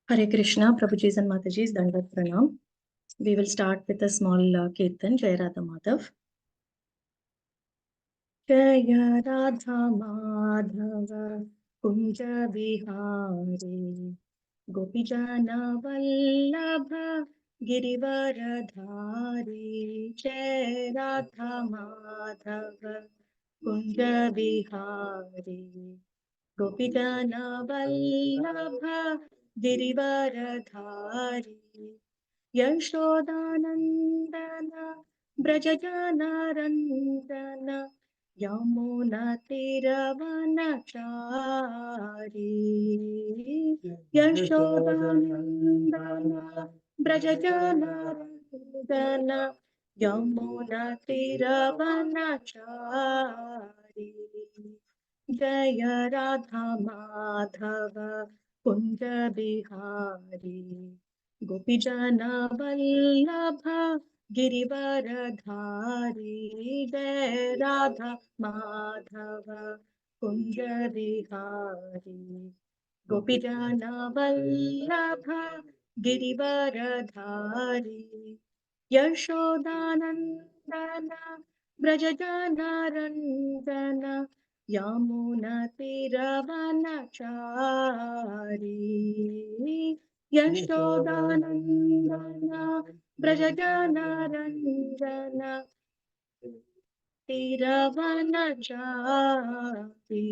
Hare Krishna, Prabhuji's and Mataji's, Dandat Pranam. We will start with a small Kirtan, Jai Radha Madhav. Jaya Radha Madhava, Kunja Vihari, Gopijana Vallabha, Girivaradhari. Jaya Radha Madhava, Kunja Vihari, Gopijana Vallabha, Girivaradhari. Yashodanandana Brajajanarandana Yamunatiravanachari. Yashodanandana Brajajanarandana Yamunatiravanachari. Jaya Radha Madhava Kunja Bihari, Gopijana Vallabha Girivaradhari. Jai Radha Madhava Kunja Vihari, Gopijana Vallabha Girivaradhari. Yashodanandana Brajajana Yamunatiravanachari. Yashodanandana Brajajana Tiravanachari.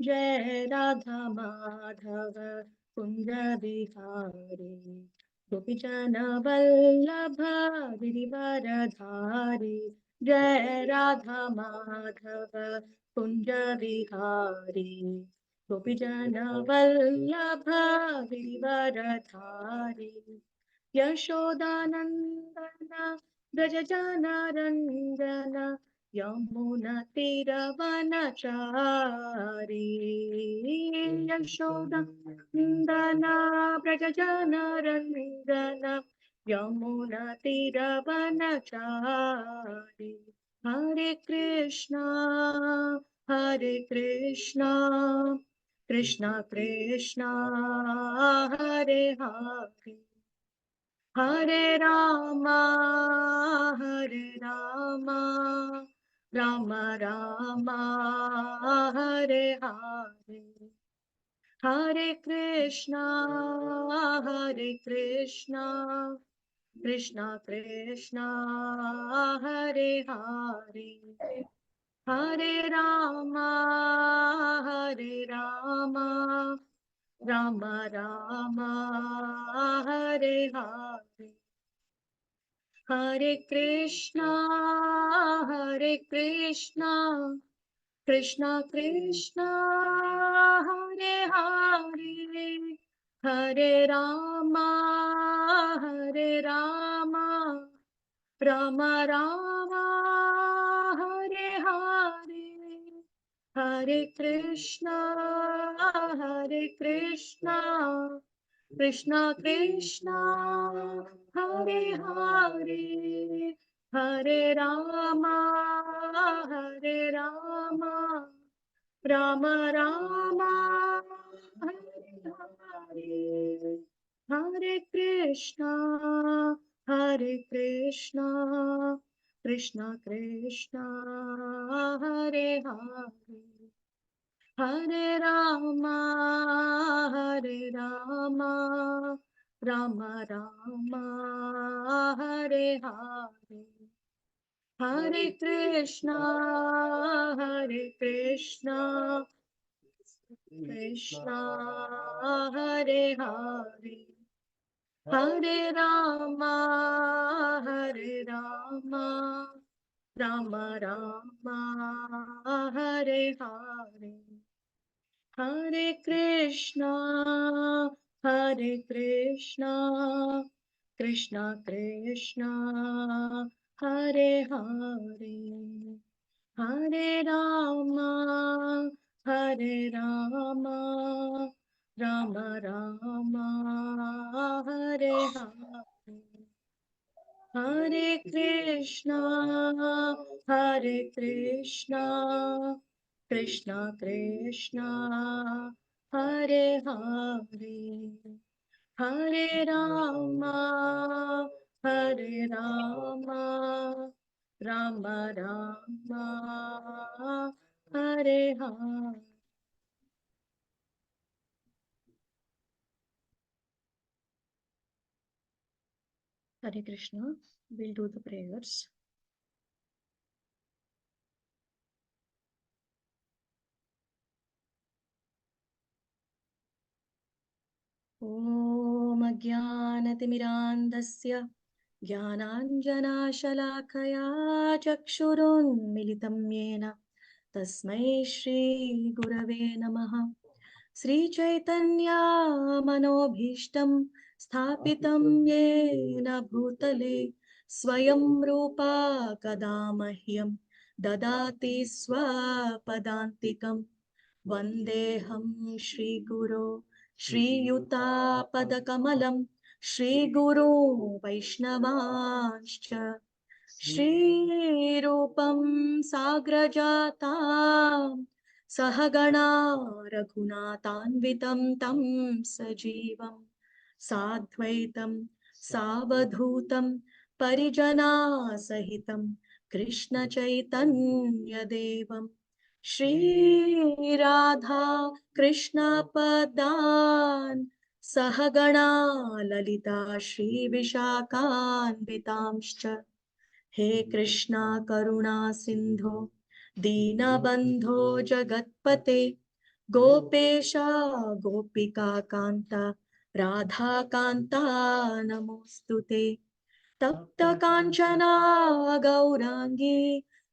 Jai Radha Madhava Kunja Vihari, Gopijana Vallabha Girivaradhari. Jai Radha Madhava Kunja Vihari, Gopijana Vallabha Girivaradhari. Yashodanandana Brajajanarandana Yamunatiravanachari. Yashodanandana Brajajanarandana Yamunatiravanachari. Hare Krishna, Hare Krishna, Krishna Krishna, Hare Hare, Hare Rama, Hare Rama, Rama Rama, Hare Hare, Hare Krishna, Hare Krishna, Krishna Krishna, Hare Hare, Hare Rama, Hare Rama, Rama Rama, Hare Hare, Hare Krishna, Hare Krishna, Krishna Krishna, Hare Hare, Hare Rama, Hare Rama, Rama Rama, Hare Hare, Hare Krishna, Hare Krishna, Krishna Krishna, Hare Hare, Hare Rama, Hare Rama, Rama Rama, Hare Hare, Hare Krishna, Hare Krishna, Krishna Krishna, Hare Hare, Hare Rama, Hare Rama, Rama Rama, Hare Hare, Hare Krishna, Hare Krishna, Krishna Hare Hare, Hare Rama, Hare Rama, Rama Rama, Hare Hare, Hare Krishna, Hare Krishna, Krishna Krishna, Hare Hare, Hare Rama, Hare Rama, Rama Rama, Hare Hare, Hare Krishna, Hare Krishna, Krishna Krishna, Hare Hare, Hare Rama, Hare Rama, Rama Rama, Hare Hare. Hare Krishna. We'll do the prayers. ॐ अज्ञानतिमिरान्धस्य ज्ञानाञ्जनाशलाकया चक्षुरुन्मिलितं येन तस्मै श्रीगुरवे नमः। श्रीचैतन्यमनोभीष्टं स्थापितं येन भूतले स्वयं रूपा कदा मह्यं ददाति स्वपदान्तिकम्। वन्देऽहं श्रीगुरो श्रीयुतापदकमलं श्रीगुरो वैष्णवांश्च श्रीरूपं साग्रजातां सहगणा रघुनाथान्वितं तं सजीवं साद्वैतं सावधूतं परिजनासहितं कृष्णचैतन्यदेवं श्री राधा कृष्ण पदान् सहगणा ललिता श्री विशाखान्वितांश्च हे कृष्णा करुणा सिंधो दीनबंधो जगत्पते गोपेशा गोपिका कांता राधा कांता नमोस्तुते तप्त कांचना गौरांगी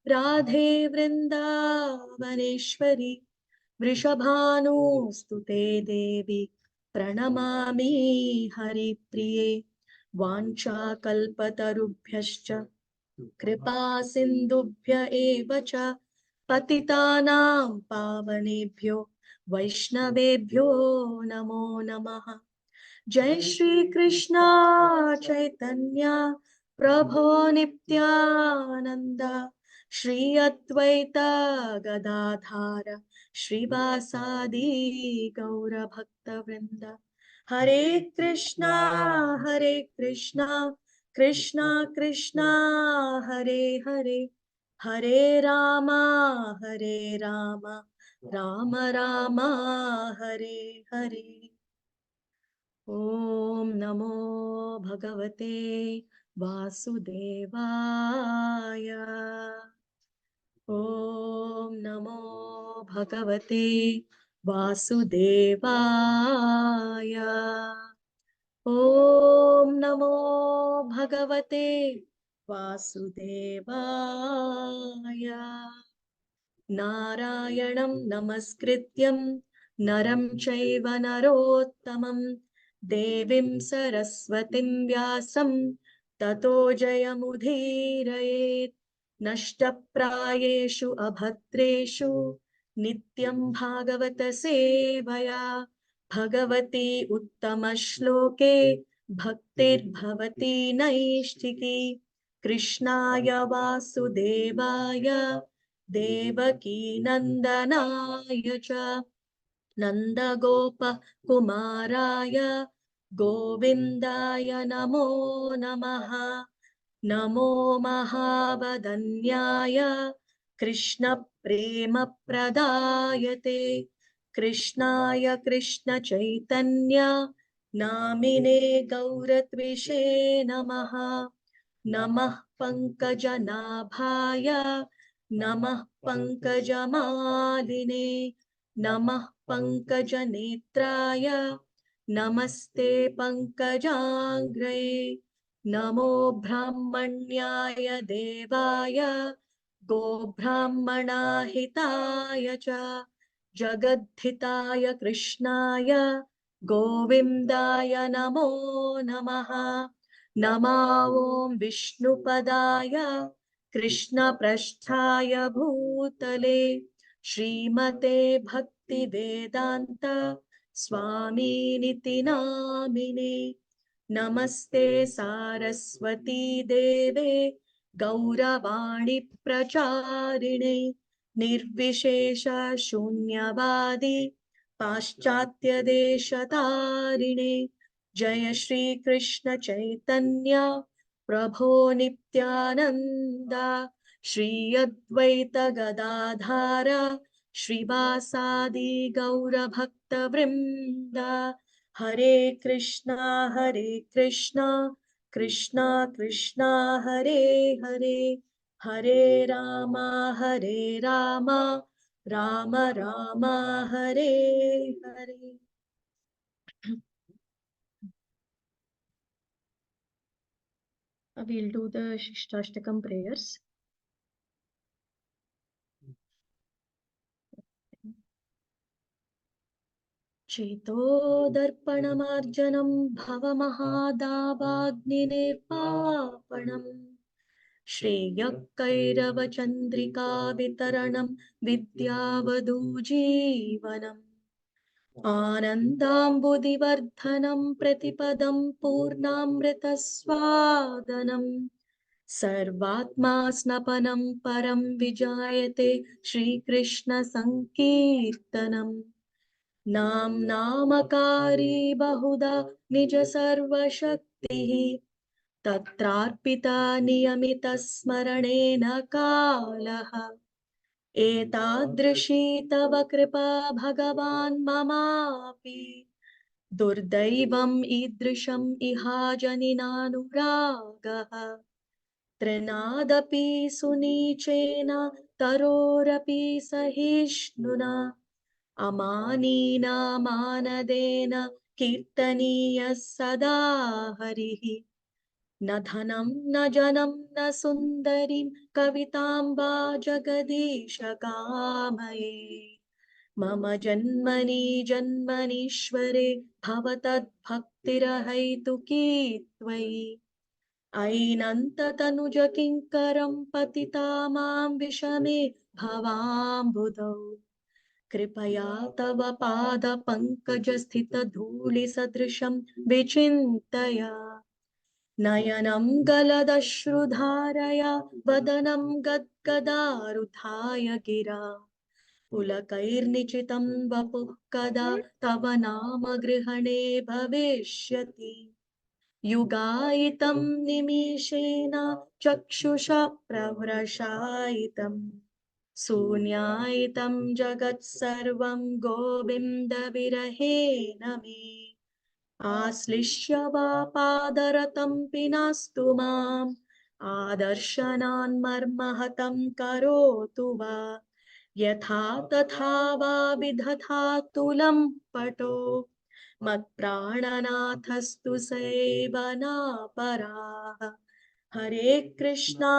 राधे वृंदावनेश्वरी वृषभानुस्तुते देवी प्रणमामि हरिप्रिये वाञ्छाकल्पतरुभ्यश्च कृपा सिन्धुभ्य एव च पतितानां पावनेभ्यो वैष्णवेभ्यो नमो नमः। जय श्री कृष्ण चैतन्य प्रभो नित्यानंद श्री अद्वैत गदाधार श्रीवासादि गौर भक्त वृंद। हरे कृष्णा कृष्णा कृष्णा हरे हरे हरे रामा राम राम हरे हरे। ॐ नमो भगवते वासुदेवाय। ॐ नमो भगवते वासुदेवाय। ॐ नमो भगवते वासुदेवाय। नारायणं नमस्कृत्यं नरं चैव नरोत्तमं देवीं सरस्वतीं व्यासं ततो जयमुदीरयेत्। नष्टप्रायेषु अभद्रेषु नित्यं भागवत सेवया भगवती उत्तमश्लोके भक्तिर्भवति नैष्ठिकी। कृष्णाय वासुदेवाय देवकी नंदनाय च नंदगोप कुमाराय गोविन्दाय नमो नमः। नमो महावदन्याय कृष्ण प्रेम प्रदायते कृष्णाय कृष्ण चैतन्य नामिने गौरत्विषे नमः। नमः पंकजनाभाय नमः पंकजमालिने नमः पंकजनेत्राय नमस्ते पंकजांग्रे। नमो ब्राह्मण्याय देवाय गोब्राह्मणाहिताय च जगद्धिताय कृष्णाय गोविन्दाय नमो नमः। नमा ॐ विष्णुपदाय कृष्णपृष्ठाय भूतले श्रीमते भक्तिवेदान्त स्वामिनिति नामिने। नमस्ते सारस्वती देवे गौरवाणी प्रचारिणे निर्विशेष शून्यवादी पाश्चात्य देशतारिणे जय श्री कृष्ण चैतन्य प्रभो नित्यानंद श्री अद्वैत गदाधार श्रीवासादि गौर भक्त वृंद हरे Krishna Krishna Krishna Hare Hare Hare Ram Ram Ram Hare Hare. We'll do the Shishtastakam prayers. चेतोदर्पणमार्जनं भवमहादावाग्निनिर्वापणम् श्रेयःकैरवचन्द्रिका वितरणं विद्यावधूजीवनम् आनन्दाम्बुदिवर्धनं प्रतिपदं पूर्णामृतस्वादनम् सर्वात्मा स्नपनं परं विजायते श्रीकृष्णसङ्कीर्तनम् नामकारी बहुधा निज सर्वशक्तिः तत्रार्पिता नियमितस्मरणेन कालः एतादृशी तव कृपा भगवान् ममापि दुर्दैवम् ईदृशम् इहाजनिनानुरागः त्रिनादपि सुनीचेन तरोरपि सहिष्णुना अमानीनामानदेन कीर्तनीयः सदा हरिः न धनं न जनं न सुन्दरीं कवितां वा जगदीश कामये मम जन्मनीश्वरे भवतद्भक्तिरहैतुकी त्वयि ऐनन्ततनुजकिङ्करं पतितामां विषमे भवाम्बुधौ कृपया तव पादपङ्कजस्थितधूलिसदृशं विचिन्तया नयनं गलदश्रुधारया वदनं गद्गदारुधाय गिरा पुलकैर्निचितं वपुः कदा तव नाम गृहणे भविष्यति युगायितं निमिषेण चक्षुषा प्रव्रशायितम् शून्यायितं जगत्सर्वं गोविन्दविरहेण मे आश्लिष्य वा पादरतं पिनास्तु माम् आदर्शनान्मर्महतं करोतु वा यथा तथा वा विदधातुलं पटो मत्प्राणनाथस्तु सेवनापराः हरे कृष्णा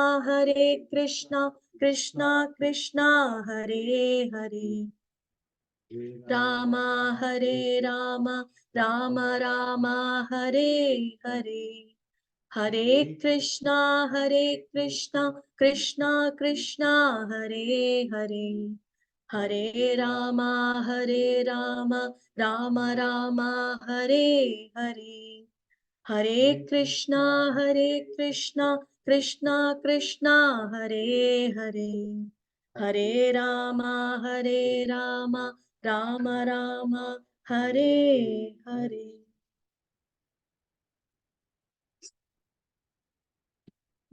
कृष्णा कृष्णा हरे हरे राम राम राम हरे हरे हरे कृष्णा कृष्णा कृष्णा हरे हरे हरे राम राम हरे हरे हरे कृष्णा कृष्णा कृष्णा हरे हरे हरे राम राम हरे हरे.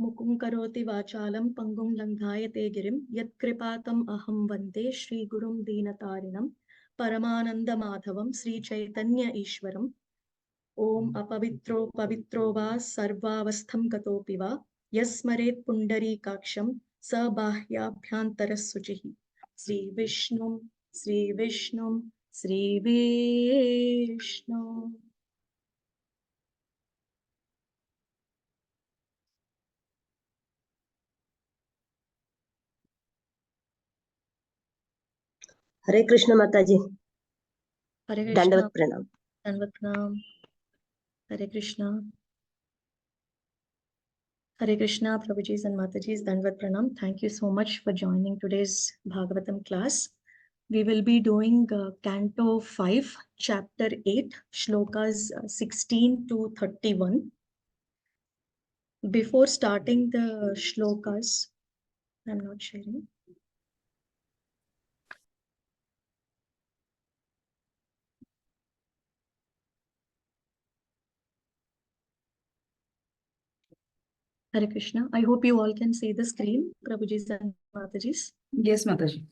मुकुं करोति वाचालं पंगुं लंघायते गिरिं यत्कृपातम् अहं वन्दे श्रीगुरुं दीनतारिणं परमानन्दमाधवं श्रीचैतन्य ईश्वरम् ओम अपवित्रो पवित्रो वा सर्वावस्थं गतोऽपि वा यस्मरेत् पुण्डरीकाक्षं स बाह्याभ्यान्तरशुचिः श्रीविष्णुं श्रीविष्णुं श्रीविष्णु. हरे कृष्ण माताजी. हरे कृष्ण. दंडवत प्रणाम. दंडवत प्रणाम. हरे Krishna. Hare Krishna, Prabhujis and Matajis, Dandvat Pranam. Thank you so much for joining today's Bhagavatam class. We will be doing Canto 5, Chapter 8, Shlokas 16 to 31. Before starting the Shlokas, I'm not sharing. Hare Krishna. I hope you all can see the screen, Prabhujis and Matajis. Yes, Mataji.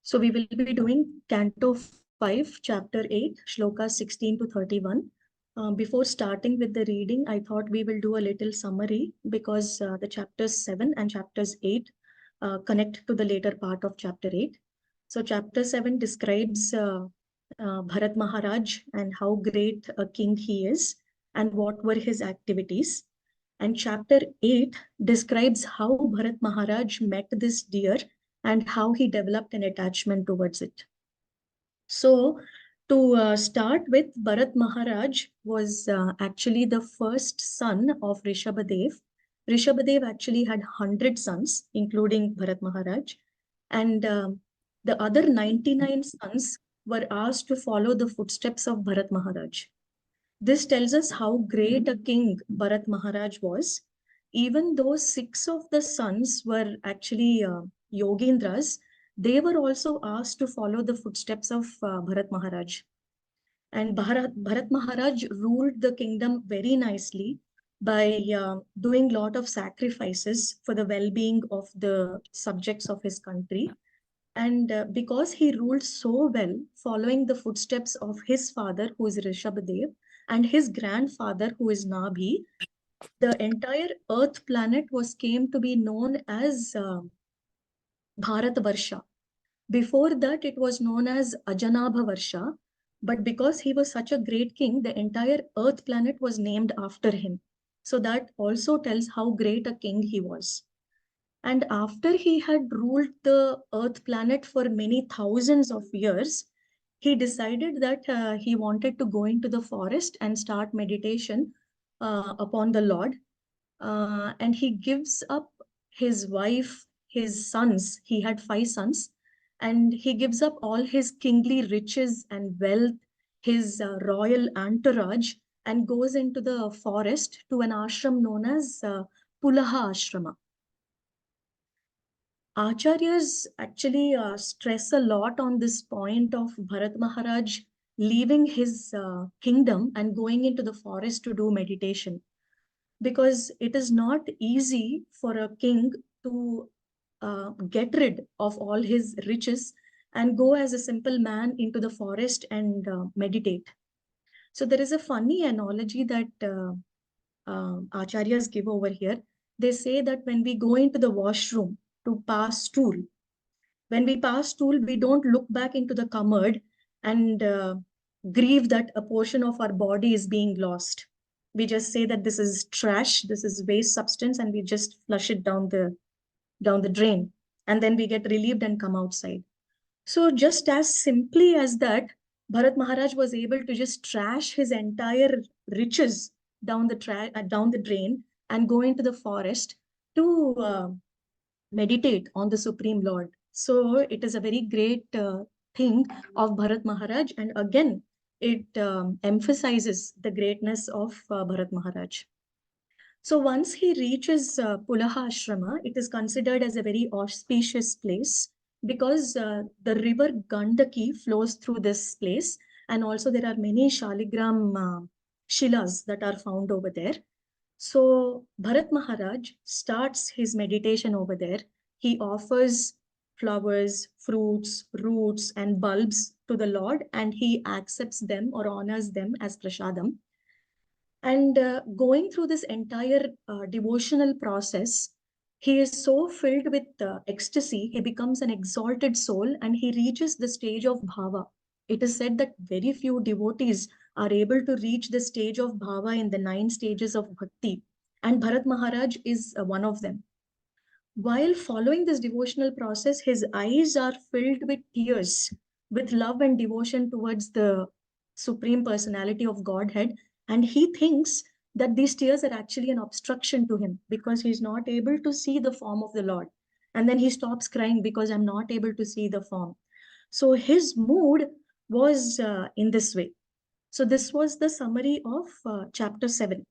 So we will be doing Canto 5, Chapter 8, Shloka 16 to 31. Before starting with the reading, I thought we will do a little summary because the chapters 7 and chapters 8 connect to the later part of chapter 8. So chapter 7 describes Bharat Maharaj and how great a king he is and what were his activities. And chapter 8 describes how Bharat Maharaj met this deer and how he developed an attachment towards it. So, to start with, Bharat Maharaj was actually the first son of Rishabhadev. Rishabhadev actually had 100 sons, including Bharat Maharaj, and the other 99 sons were asked to follow the footsteps of Bharat Maharaj. This tells us how great a king Bharat Maharaj was. Even though 6 of the sons were actually Yogindras, they were also asked to follow the footsteps of Bharat Maharaj. And Bharat Maharaj ruled the kingdom very nicely by doing a lot of sacrifices for the well-being of the subjects of his country. And because he ruled so well, following the footsteps of his father, who is Rishabhadev, and his grandfather, who is Nabhi, the entire Earth planet came to be known as Bharat Varsha. Before that, it was known as Ajanabha Varsha. But because he was such a great king, the entire Earth planet was named after him. So that also tells how great a king he was. And after he had ruled the Earth planet for many thousands of years, he decided that he wanted to go into the forest and start meditation upon the Lord. And he gives up his wife, his sons. He had 5 sons. And he gives up all his kingly riches and wealth, his royal entourage, and goes into the forest to an ashram known as Pulaha Ashrama. Acharyas actually stress a lot on this point of Bharat Maharaj leaving his kingdom and going into the forest to do meditation, because it is not easy for a king to get rid of all his riches and go as a simple man into the forest and meditate. So there is a funny analogy that acharyas give over here. They say that when we go into the washroom to pass stool, when we pass stool, we don't look back into the commode and grieve that a portion of our body is being lost. We just say that this is trash, this is waste substance, and we just flush it down the drain. And then we get relieved and come outside. So just as simply as that, Bharat Maharaj was able to just trash his entire riches down the drain and go into the forest to meditate on the Supreme Lord. So it is a very great thing of Bharat Maharaj. And again, it emphasizes the greatness of Bharat Maharaj. So once he reaches Pulaha Ashrama, it is considered as a very auspicious place because the river Gandaki flows through this place. And also there are many Shaligram Shilas that are found over there. So Bharat Maharaj starts his meditation over there. He offers flowers, fruits, roots, and bulbs to the Lord, and he accepts them or honors them as prasadam. And going through this entire devotional process, he is so filled with ecstasy, he becomes an exalted soul and he reaches the stage of bhava. It is said that very few devotees are able to reach the stage of bhava in the 9 stages of bhakti. And Bharat Maharaj is one of them. While following this devotional process, his eyes are filled with tears, with love and devotion towards the Supreme Personality of Godhead. And he thinks that these tears are actually an obstruction to him because he's not able to see the form of the Lord. And then he stops crying because I'm not able to see the form. So his mood was in this way. So this was the summary of chapter 7.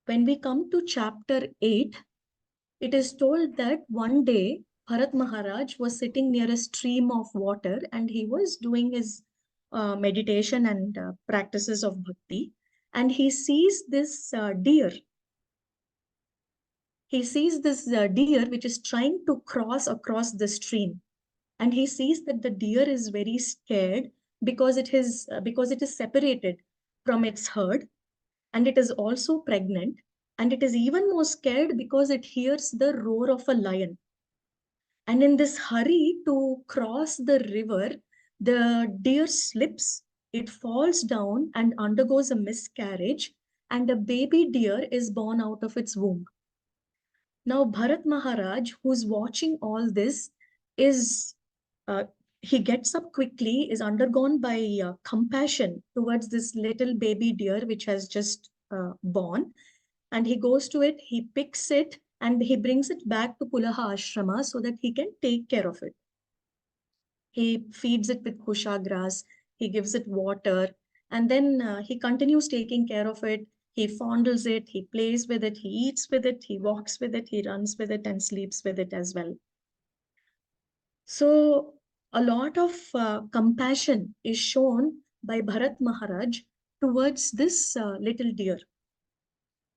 When we come to chapter 8, it is told that one day Bharat Maharaj was sitting near a stream of water and he was doing his meditation and practices of bhakti. And he sees this deer he sees this deer which is trying to cross across the stream, and he sees that the deer is very scared because it is separated from its herd, and it is also pregnant, and it is even more scared because it hears the roar of a lion. And in this hurry to cross the river, the deer slips, it falls down and undergoes a miscarriage, and a baby deer is born out of its womb. Now, Bharat Maharaj, who's watching all this, is uh, he gets up quickly, is undergone by compassion towards this little baby deer which has just born, and he goes to it, he picks it, and he brings it back to Pulaha Ashrama so that he can take care of it. He feeds it with kusha grass, he gives it water, and then he continues taking care of it. He fondles it, he plays with it, he eats with it, he walks with it, he runs with it, and sleeps with it as well. So, a lot of compassion is shown by Bharat Maharaj towards this little deer.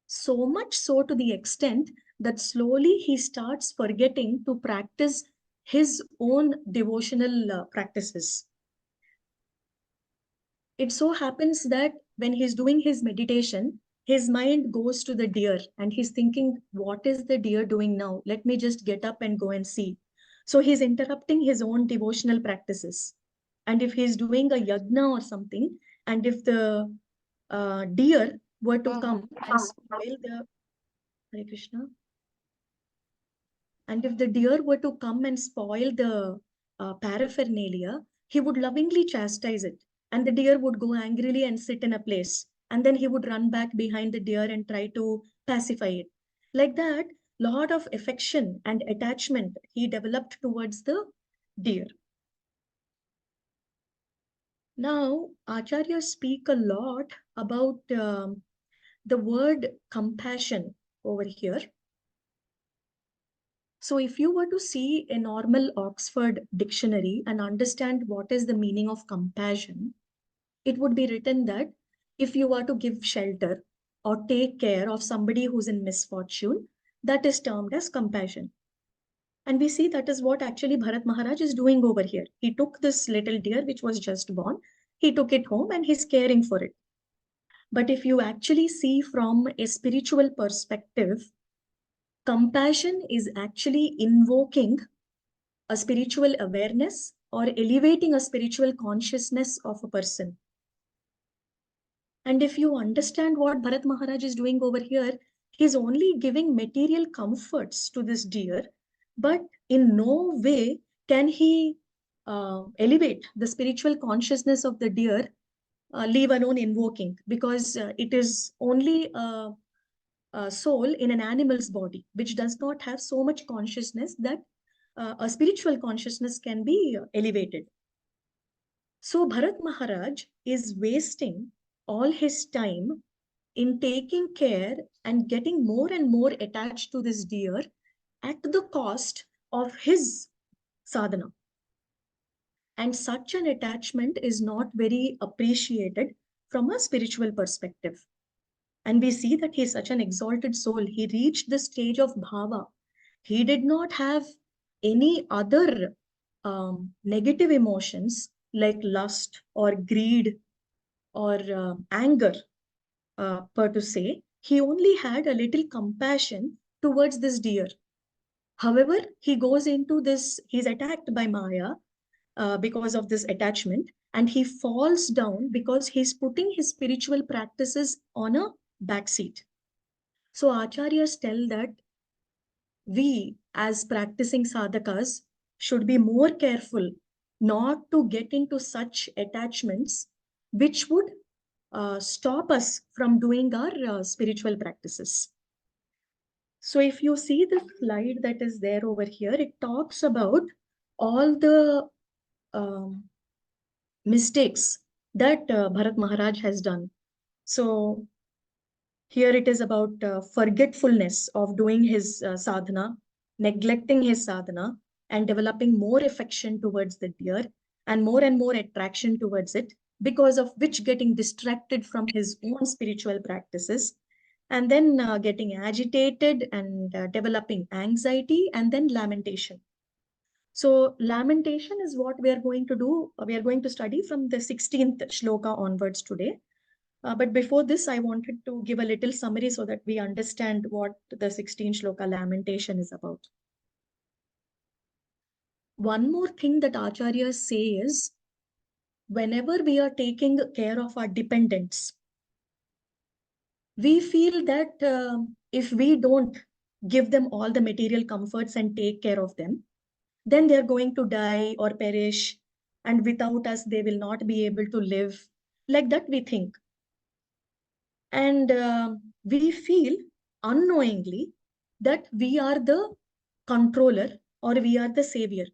So much so to the extent that slowly he starts forgetting to practice his own devotional practices. It so happens that when he's doing his meditation, his mind goes to the deer and he's thinking, what is the deer doing now? Let me just get up and go and see. So he's interrupting his own devotional practices. And if he's doing a yagna or something, and if the deer were to come and spoil the Hare Krishna, and if the deer were to come and spoil the paraphernalia, he would lovingly chastise it. And the deer would go angrily and sit in a place. And then he would run back behind the deer and try to pacify it. Like that, lot of affection and attachment he developed towards the deer. Now, Acharyas speak a lot about the word compassion over here. So if you were to see a normal Oxford dictionary and understand what is the meaning of compassion, it would be written that if you were to give shelter or take care of somebody who's in misfortune, that is termed as compassion. And we see that is what actually Bharat Maharaj is doing over here. He took this little deer which was just born, he took it home and he's caring for it. But if you actually see from a spiritual perspective, compassion is actually invoking a spiritual awareness or elevating a spiritual consciousness of a person. And if you understand what Bharat Maharaj is doing over here, he's only giving material comforts to this deer, but in no way can he elevate the spiritual consciousness of the deer, leave alone invoking, because it is only a soul in an animal's body, which does not have so much consciousness that a spiritual consciousness can be elevated. So Bharat Maharaj is wasting all his time in taking care and getting more and more attached to this deer at the cost of his sadhana. And such an attachment is not very appreciated from a spiritual perspective. And we see that he is such an exalted soul. He reached the stage of bhava. He did not have any other negative emotions like lust or greed or anger, per to say. He only had a little compassion towards this deer. However, he goes into this, he's attacked by Maya because of this attachment, and he falls down because he's putting his spiritual practices on a backseat. So acharyas tell that we as practicing sadhakas should be more careful not to get into such attachments which would stop us from doing our spiritual practices. So if you see the slide that is there over here, it talks about all the um, mistakes that Bharat Maharaj has done. So here it is about forgetfulness of doing his sadhana, neglecting his sadhana, and developing more affection towards the deer and more attraction towards it, because of which getting distracted from his own spiritual practices. and then getting agitated and developing anxiety, and then lamentation. So lamentation is what we are going to do. We are going to study from the 16th shloka onwards today. But before this, I wanted to give a little summary so that we understand what the 16th shloka lamentation is about. One more thing that acharyas say is, whenever we are taking care of our dependents, we feel that if we don't give them all the material comforts and take care of them, then they're going to die or perish, and without us, they will not be able to live. Like that, we think. And we feel unknowingly that we are the controller or we are the savior.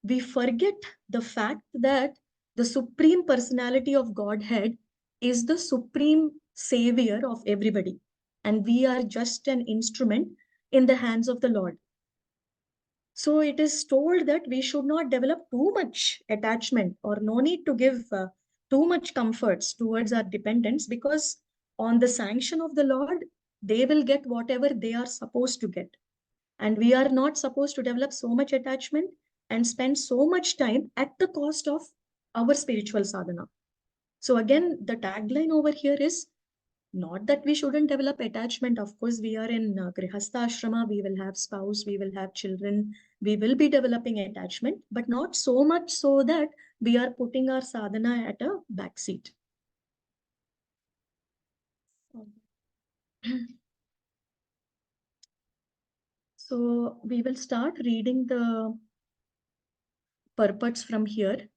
We forget the fact that the supreme personality of Godhead is the supreme savior of everybody. And we are just an instrument in the hands of the Lord. So it is told that we should not develop too much attachment or no need to give too much comforts towards our dependents, because on the sanction of the Lord, they will get whatever they are supposed to get. And we are not supposed to develop so much attachment and spend so much time at the cost of our spiritual sadhana. So again, the tagline over here is not that we shouldn't develop attachment. Of course, we are in Grihastha Ashrama, we will have spouse, we will have children, we will be developing attachment, but not so much so that we are putting our sadhana at a backseat. So we will start reading the purports from here.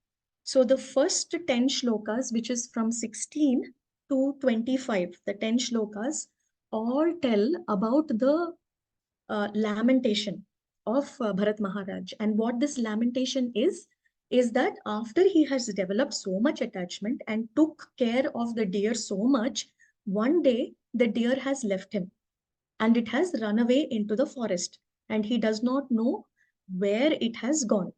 So the first 10 shlokas, which is from 16 to 25, the 10 shlokas all tell about the lamentation of Bharat Maharaj. And what this lamentation is that after he has developed so much attachment and took care of the deer so much, one day the deer has left him and it has run away into the forest and he does not know where it has gone.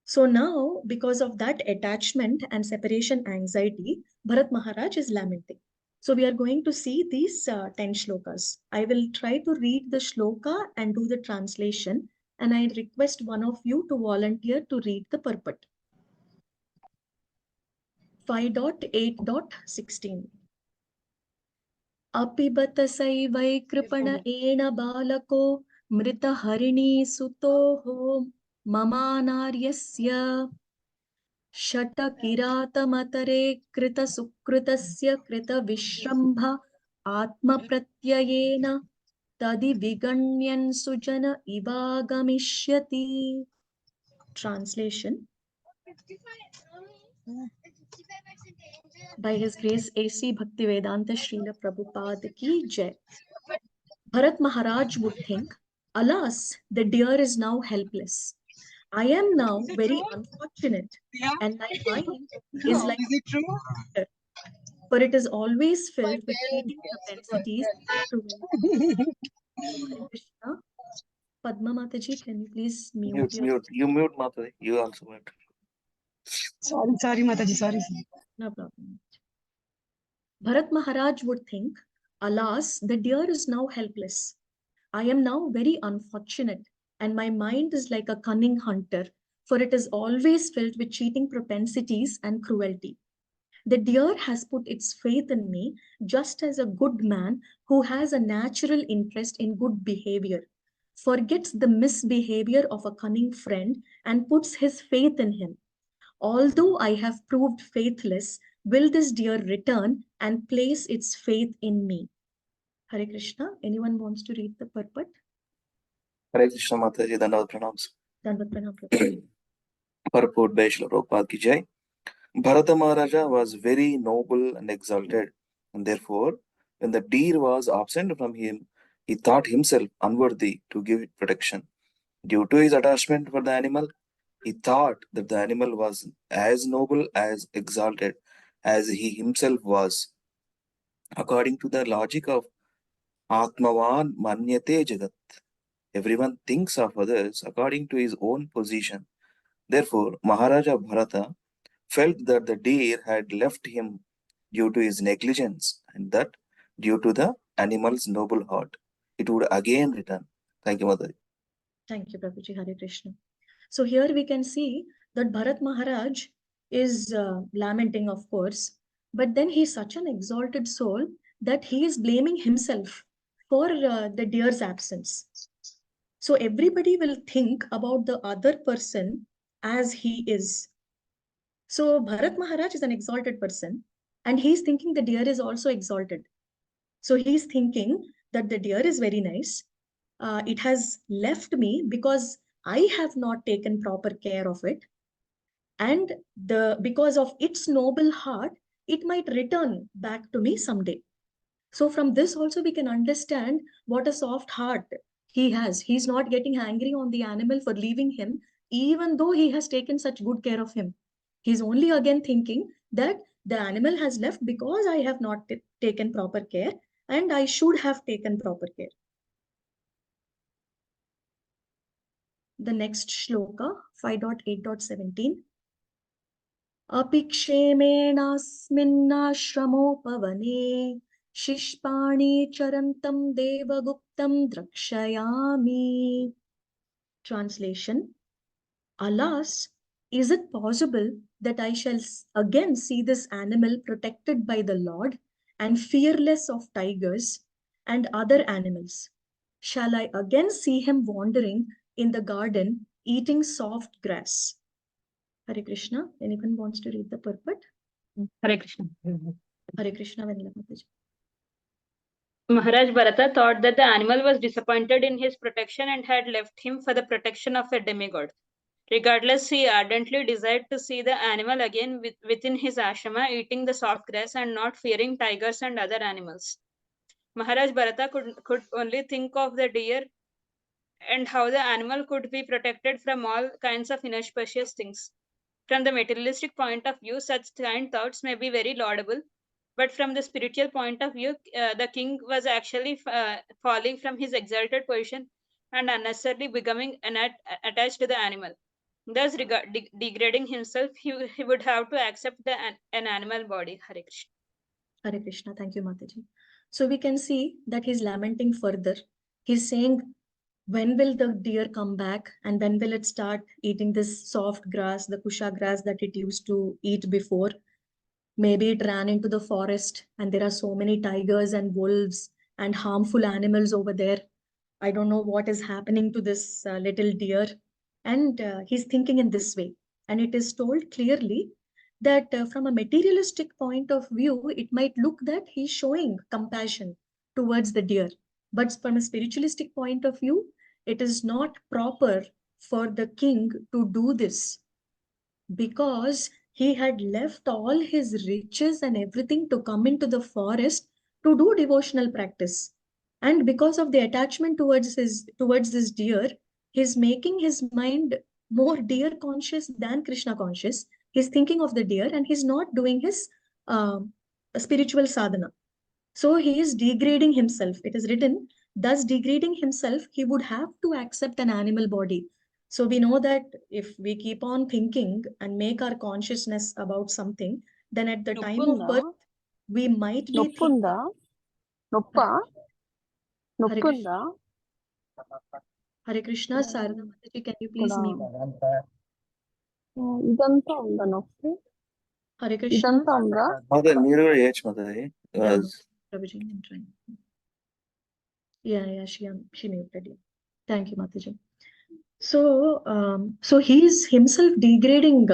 So now, because of that attachment and separation anxiety, Bharat Maharaj is lamenting. So we are going to see these 10 shlokas. I will try to read the shloka and do the translation, and I request one of you to volunteer to read the purport. 5.8.16. अपिबत सैवै कृपण एण बालको मृतहरिणी सुतोः ममानार्यस्य शतकिरातमतरे कृतसुकृतस्य कृतविश्रम्भ आत्मप्रत्ययेन तदिविगण्यन् सुजन इवागमिष्यति. Translation. By His Grace A.C. Bhaktivedanta Srila Prabhupada Ki Jai. Bharat Maharaj would think, alas, the deer is now helpless. I am now very unfortunate, and my mind is like a deer, for it is always filled with cheating propensities and cruelty. Hare Krishna. Padma Mataji, can you please mute your... You mute, Mataji. You also mute. Sorry, Mataji. Sorry. No problem. Bharat Maharaj would think, alas, the deer is now helpless. I am now very unfortunate, and my mind is like a cunning hunter, for it is always filled with cheating propensities and cruelty. The deer has put its faith in me, just as a good man who has a natural interest in good behavior forgets the misbehavior of a cunning friend and puts his faith in him. Although I have proved faithless, will this deer return and place its faith in me? Hare Krishna. Anyone wants to read the purport? Hare Krishna, Mataji. Dandavad pranams. Dandavad pranam. Purport by Srila Prabhupada Ki Jai. Bharata Maharaja was very noble and exalted, and therefore, when the deer was absent from him, he thought himself unworthy to give it protection. Due to his attachment for the animal, he thought that the animal was as noble, as exalted as he himself was. According to the logic of Atmavan Manyate Jagat, everyone thinks of others according to his own position. Therefore, Maharaja Bharata felt that the deer had left him due to his negligence, and that due to the animal's noble heart. It would again return. Thank you, Mataji. Thank you, Prabhuji. Hare Krishna. So here we can see that Bharat Maharaj is lamenting, of course, but then he's such an exalted soul that he is blaming himself for the deer's absence. So everybody will think about the other person as he is. So Bharat Maharaj is an exalted person, and he's thinking the deer is also exalted. So he's thinking that the deer is very nice. It has left me because I have not taken proper care of it. And because of its noble heart, it might return back to me someday. So from this also we can understand what a soft heart he has. He's not getting angry on the animal for leaving him, even though he has taken such good care of him. He's only again thinking that the animal has left because I have not taken proper care, and I should have taken proper care. The next shloka, 5.8.17. Apikshemenasminnashramopavane Shishpani charantam devaguptam drakshayami. Translation. Alas, is it possible that I shall again see this animal protected by the Lord and fearless of tigers and other animals? Shall I again see him wandering in the garden eating soft grass? Hare Krishna. Anyone wants to read the purport? Hare Krishna. Hare Krishna, Vanilla Mataji. Maharaj Bharata thought that the animal was disappointed in his protection and had left him for the protection of a demigod. Regardless, he ardently desired to see the animal again within his ashrama, eating the soft grass and not fearing tigers and other animals. Maharaj Bharata could only think of the deer and how the animal could be protected from all kinds of inauspicious things. From the materialistic point of view, such kind thoughts may be very laudable, but from the spiritual point of view, the king was actually falling from his exalted position and unnecessarily becoming attached to the animal. Thus, degrading himself, he would have to accept an animal body. Hare Krishna. Hare Krishna. Thank you, Mataji. So we can see that he's lamenting further. He's saying, when will the deer come back and when will it start eating this soft grass, the kusha grass that it used to eat before? Maybe it ran into the forest and there are so many tigers and wolves and harmful animals over there. I don't know what is happening to this little deer. And he's thinking in this way. And it is told clearly that from a materialistic point of view, it might look that he's showing compassion towards the deer. But from a spiritualistic point of view, it is not proper for the king to do this, because he had left all his riches and everything to come into the forest to do devotional practice. And because of the attachment towards this deer, he's making his mind more deer conscious than Krishna conscious. He's thinking of the deer and he's not doing his spiritual sadhana. So he is degrading himself. It is written, thus degrading himself, he would have to accept an animal body. So we know that if we keep on thinking and make our consciousness about something, then at the time of birth, we might be thinking. Hare Krishna, Sarada Mataji, can you please mute? Hare Krishna. Mother, mirror age, Mataji. Yeah, Prabhuji, I'm trying. Yeah, she muted you. Thank you, Mataji. So, so he is himself degrading,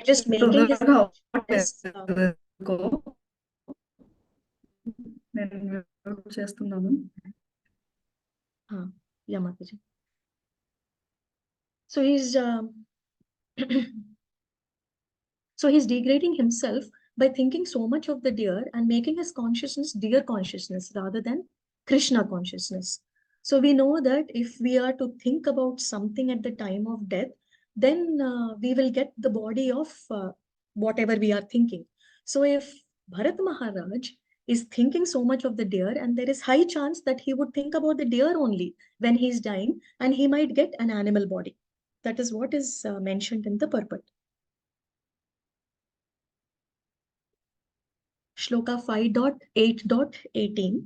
just making his consciousness. Yeah, Mataji. So he's so he's degrading himself by thinking so much of the deer and making his consciousness deer consciousness rather than Krishna consciousness. So we know that if we are to think about something at the time of death, then we will get the body of whatever we are thinking. So if Bharat Maharaj is thinking so much of the deer, and there is high chance that he would think about the deer only when he's dying, and he might get an animal body. That is what is mentioned in the purport. Shloka 5.8.18.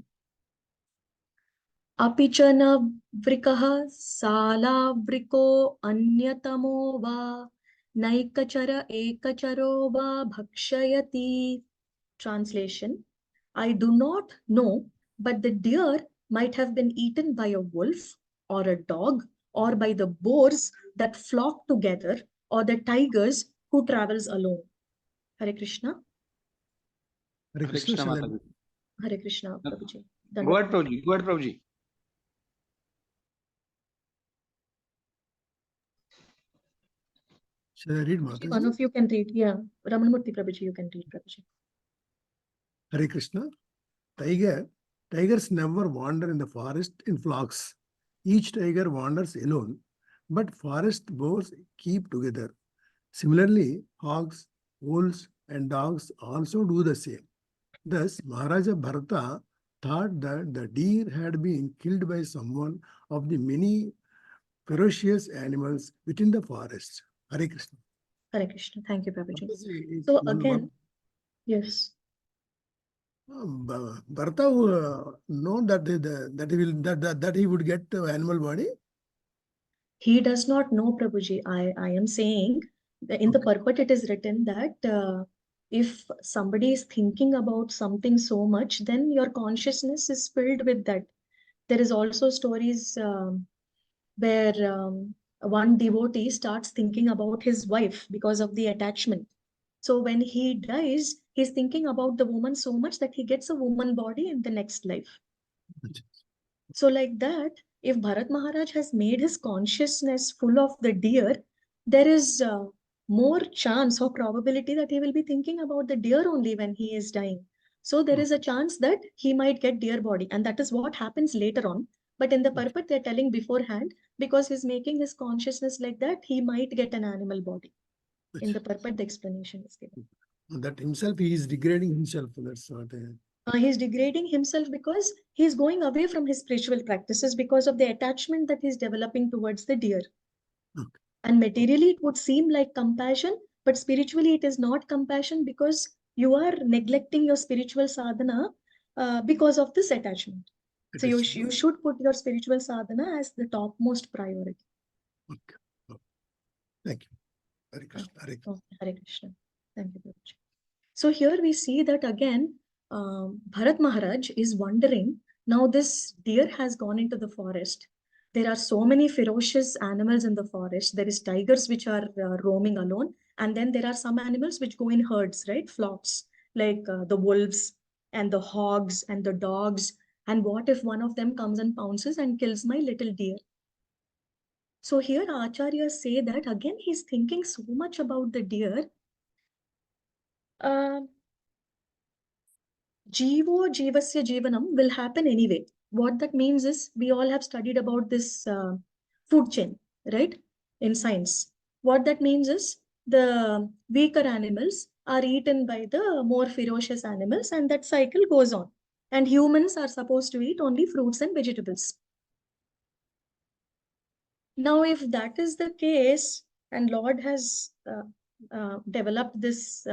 Apichana vrikaha salavriko anyatamo va naikachara ekacharo va bhakshayati. Translation: I do not know, but the deer might have been eaten by a wolf or a dog, or by the boars that flock together, or the tigers who travels alone. Hare Krishna. Hare Krishna, Krishna shall I- Mataji. Hare Krishna, Prabhuji. Go ahead, Prabhuji. Go ahead, Prabhuji. shall I read One Mataji? of you can read. Yeah, Ramanmurthy Prabhuji, you can read, Prabhuji. Hare Krishna. Tigers never wander in the forest in flocks. Each tiger wanders alone, but forest boars keep together. Similarly, hogs, wolves, and dogs also do the same. Thus, Maharaja Bharata thought that the deer had been killed by someone of the many ferocious animals within the forest. Hare Krishna. Hare Krishna. Thank you, Prabhuji. It's So one- again, yes. Bharata know that he would get animal body. He does not know, Prabhuji. I am saying that in the purport it is written that if somebody is thinking about something so much, then your consciousness is filled with that. There is also stories where one devotee starts thinking about his wife because of the attachment. So when he dies, he's thinking about the woman so much that he gets a woman body in the next life. So like that, if Bharat Maharaj has made his consciousness full of the deer, there is more chance or probability that he will be thinking about the deer only when he is dying. So there is a chance that he might get deer body, and that is what happens later on. But in the purport, they're telling beforehand, because he's making his consciousness like that, he might get an animal body. In the purport, the explanation is given. That himself, he is degrading himself. That's what. He's degrading himself because he's going away from his spiritual practices because of the attachment that he's developing towards the deer. Okay. And materially, it would seem like compassion, but spiritually, it is not compassion because you are neglecting your spiritual sadhana because of this attachment. It So you is- should put your spiritual sadhana as the topmost priority. Okay. Okay. Thank you. Hare Krishna. Hare Krishna. Okay, Hare Krishna. Thank you, Prabhuji. So here we see that again, Bharat Maharaj is wondering, now this deer has gone into the forest. There are so many ferocious animals in the forest. There is tigers which are roaming alone. And then there are some animals which go in herds, right? Flocks, like the wolves and the hogs and the dogs. And what if one of them comes and pounces and kills my little deer? So here Acharyas say that again, he's thinking so much about the deer. Jivo Jivasya Jivanam will happen anyway. What that means is we all have studied about this food chain, right? In science. What that means is the weaker animals are eaten by the more ferocious animals, and that cycle goes on. And humans are supposed to eat only fruits and vegetables. Now, if that is the case, and Lord has developed this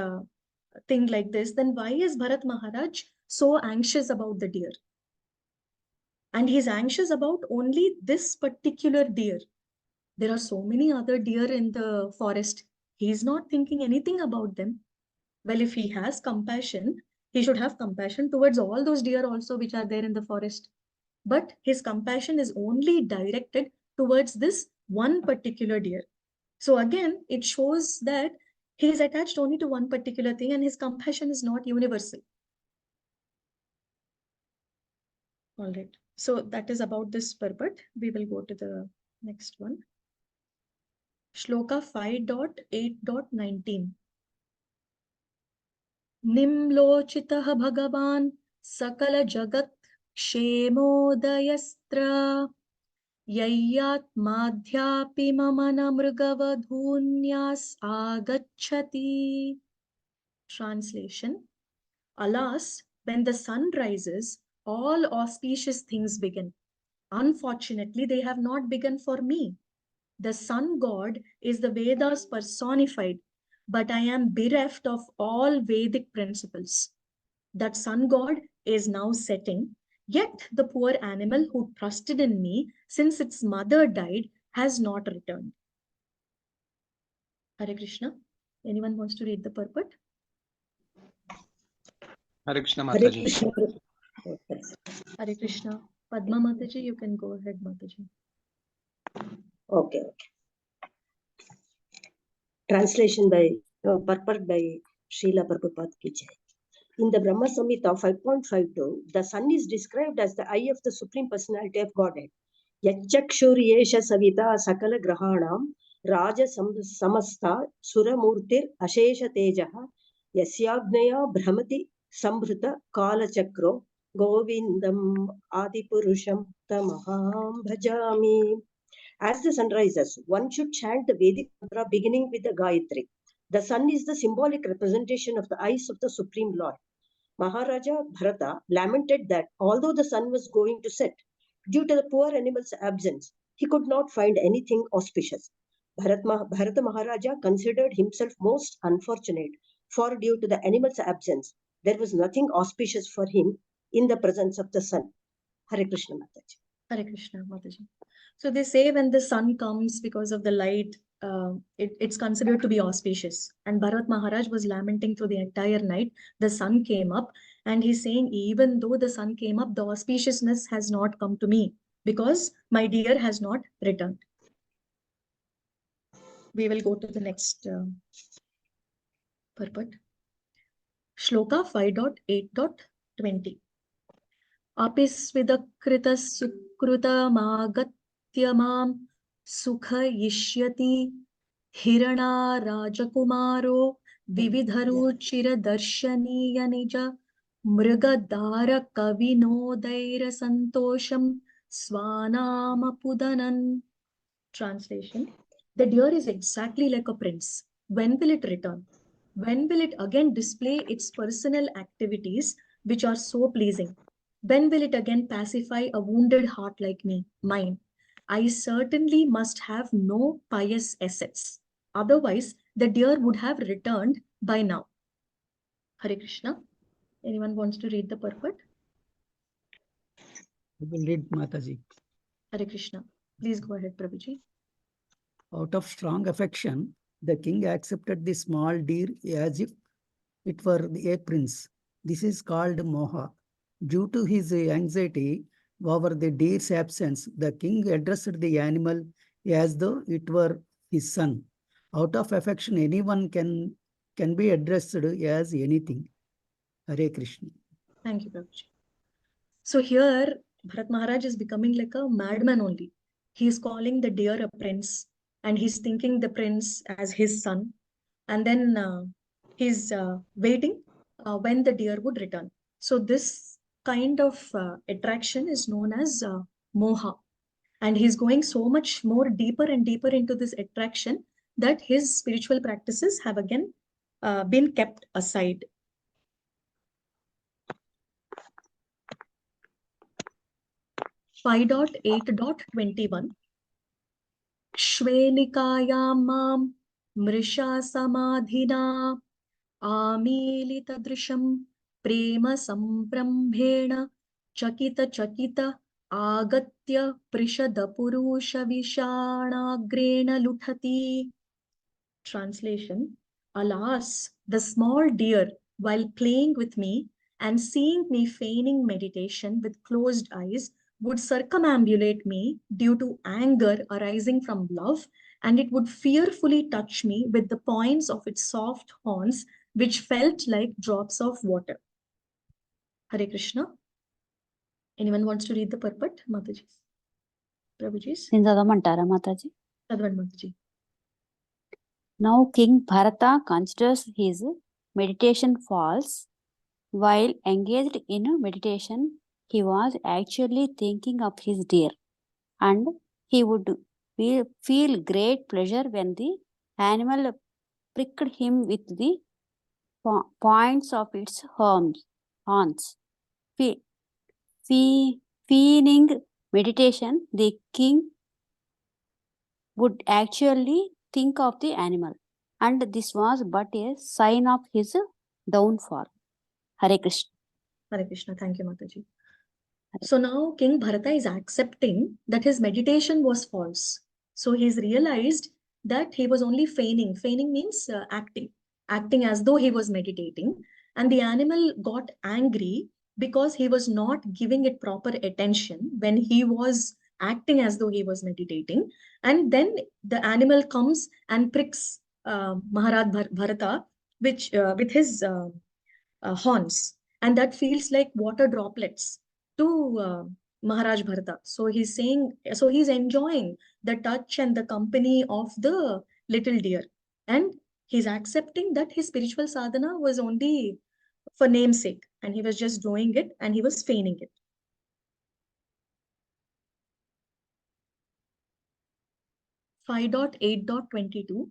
thing like this, then why is Bharat Maharaj so anxious about the deer? And he's anxious about only this particular deer. There are so many other deer in the forest. He's not thinking anything about them. Well, if he has compassion, he should have compassion towards all those deer also which are there in the forest. But his compassion is only directed towards this one particular deer. So again, it shows that he is attached only to one particular thing and his compassion is not universal. All right. So that is about this purport. We will go to the next one. Shloka 5.8.19. Nimlochitah Bhagavan Sakala Jagat Kshemodayastra Yayyat Madhyapi Mamana Mrugavadhunyas Agachati. Translation: Alas, when the sun rises, all auspicious things begin. Unfortunately, they have not begun for me. The sun god is the Vedas personified, but I am bereft of all Vedic principles. That sun god is now setting, yet the poor animal who trusted in me since its mother died has not returned. Hare Krishna. Anyone wants to read the purport? Hare Krishna Hare Mataji. Krishna. Hare Krishna. Padma Mataji, you can go ahead, Mataji. Okay. Translation by purport by Srila Prabhupada Ki Jai. In the Brahma Samhita 5.52, the sun is described as the eye of the Supreme Personality of Godhead. Yachakshuriyesha savita sakala grahanam raja samasta suramurtir ashesha tejaha yasyagneya brahmati sambhrita kala chakro govindam adipurusham tamaham bhajami. As the sun rises, one should chant the Vedic mantra beginning with the Gayatri. The sun is the symbolic representation of the eyes of the Supreme Lord. Maharaja Bharata lamented that although the sun was going to set, due to the poor animal's absence, he could not find anything auspicious. Bharata Maharaja considered himself most unfortunate, for due to the animal's absence, there was nothing auspicious for him in the presence of the sun. Hare Krishna Mataji. Hare Krishna, Mataji. So they say when the sun comes because of the light, it's considered to be auspicious. And Bharat Maharaj was lamenting through the entire night. The sun came up and he's saying, even though the sun came up, the auspiciousness has not come to me because my deer has not returned. We will go to the next purport. Shloka 5.8.20. Apisvidakrita sukrutamagatya mam sukhayishyati hirana rajakumaro vividharuchira darshaniya nija mrigadara kavinodaira santosham swanama pudanan. Translation. The deer is exactly like a prince. When will it return? When will it again display its personal activities which are so pleasing? When will it again pacify a wounded heart like mine? I certainly must have no pious assets. Otherwise, the deer would have returned by now. Hare Krishna. Anyone wants to read the purport? I will read Mataji. Hare Krishna. Please go ahead, Prabhuji. Out of strong affection, the king accepted the small deer as if it were a prince. This is called moha. Due to his anxiety over the deer's absence, the king addressed the animal as though it were his son. Out of affection, anyone can be addressed as anything. Hare Krishna. Thank you, Prabhuji. So here, Bharat Maharaj is becoming like a madman only. He is calling the deer a prince and he's thinking the prince as his son. And then he's waiting when the deer would return. So this kind of attraction is known as moha. And he's going so much more deeper and deeper into this attraction that his spiritual practices have again been kept aside. .8.21 Shvenikayam mam mrisha samadhina आमीलितदृशं प्रेम सम्प्रम्भेण चकित आगत्य पृषदपुरुषविषाणाग्रेण लुठति. Translation. Alas, the small deer, while playing with me and seeing me feigning meditation with closed eyes, would circumambulate me due to anger arising from love, and it would fearfully touch me with the points of its soft horns, which felt like drops of water. Hare Krishna. Anyone wants to read the purport? Mataji. Prabhuji. చదవమంటారా Mataji? Chadvan Mataji. Now King Bharata considers his meditation false. While engaged in meditation, he was actually thinking of his deer, and he would feel great pleasure when the animal pricked him with the points of its horns. Feigning meditation, the king would actually think of the animal, and this was but a sign of his downfall. Hare Krishna. Hare Krishna. Thank you, Mataji. So now King Bharata is accepting that his meditation was false. So he's realized that he was only feigning. Feigning means acting as though he was meditating. And the animal got angry because he was not giving it proper attention when he was acting as though he was meditating. And then the animal comes and pricks Maharaj Bharata with his horns, and that feels like water droplets to Maharaj Bharata. So he's saying, so he's enjoying the touch and the company of the little deer, and he's accepting that his spiritual sadhana was only for namesake, and he was just doing it and he was feigning it. .8.22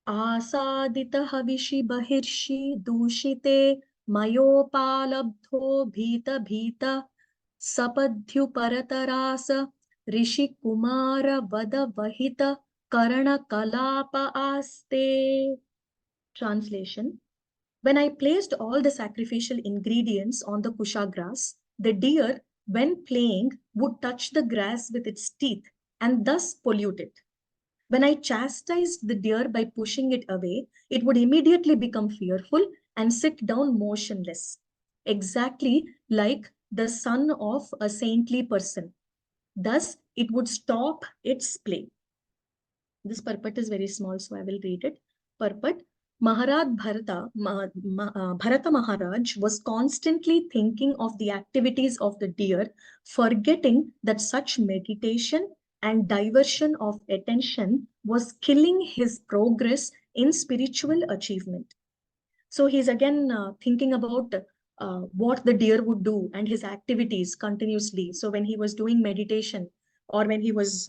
आसादितः हविषि बहिर्षि दूषिते मयोपालब्धो भीत सपद्युपरतरास ऋषि कुमार वद वहित कर्ण कलाप आस्ते. Translation: When I placed all the sacrificial ingredients on the kusha grass, the deer, when playing, would touch the grass with its teeth and thus pollute it. When I chastised the deer by pushing it away, it would immediately become fearful and sit down motionless, exactly like the son of a saintly person. Thus, it would stop its play. This purport is very small, so I will read it. Purport: Bharata Maharaj was constantly thinking of the activities of the deer, forgetting that such meditation and diversion of attention was killing his progress in spiritual achievement. So he's again thinking about what the deer would do and his activities continuously. So when he was doing meditation, or when he was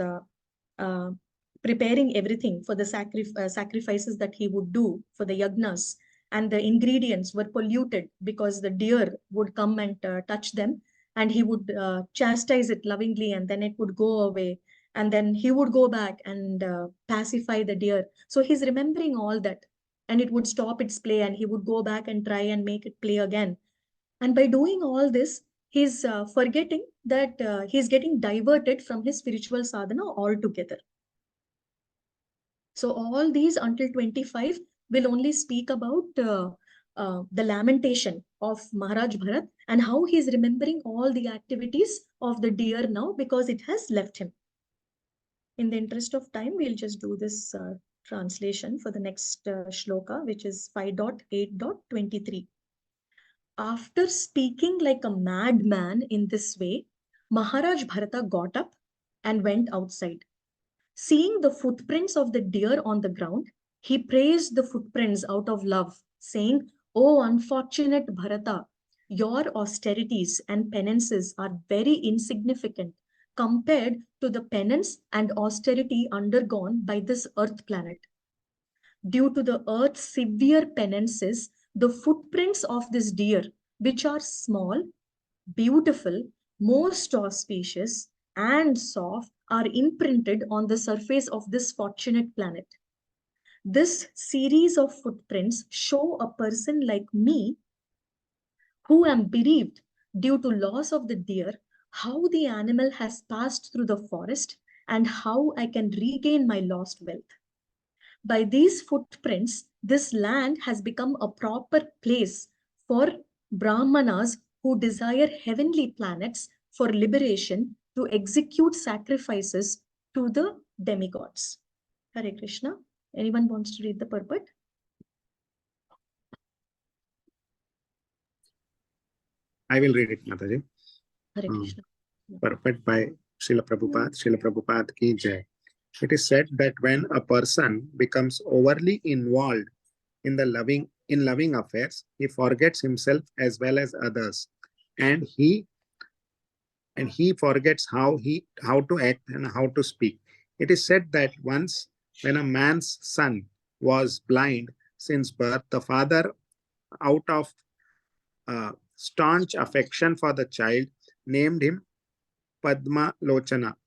preparing everything for the sacrifices that he would do for the yagnas, and the ingredients were polluted because the deer would come and touch them, and he would chastise it lovingly, and then it would go away, and then he would go back and pacify the deer. So he's remembering all that, and it would stop its play, and he would go back and try and make it play again. And by doing all this, he's forgetting that he's getting diverted from his spiritual sadhana altogether. So all these until 25 will only speak about the lamentation of Maharaj Bharat and how he's remembering all the activities of the deer now because it has left him. In the interest of time, we'll just do this translation for the next shloka, which is 5.8.23. After speaking like a madman in this way, Maharaj Bharata got up and went outside. Seeing the footprints of the deer on the ground, he praised the footprints out of love, saying, "O unfortunate Bharata, your austerities and penances are very insignificant compared to the penance and austerity undergone by this earth planet. Due to the earth's severe penances, the footprints of this deer, which are small, beautiful, most auspicious, and soft, are imprinted on the surface of this fortunate planet. This series of footprints show a person like me, who am bereaved due to loss of the deer, how the animal has passed through the forest and how I can regain my lost wealth. By these footprints, this land has become a proper place for Brahmanas who desire heavenly planets for liberation to execute sacrifices to the demigods." Hare Krishna. Anyone wants to read the purport? I will read it, Mataji. Hare Krishna. Purport by Srila Prabhupada ki jai. It is said that when a person becomes overly involved in loving affairs, he forgets himself as well as others, and he forgets how to act and how to speak. It is said that once, when a man's son was blind since birth, the father, out of staunch affection for the child, named him Padma Lochana,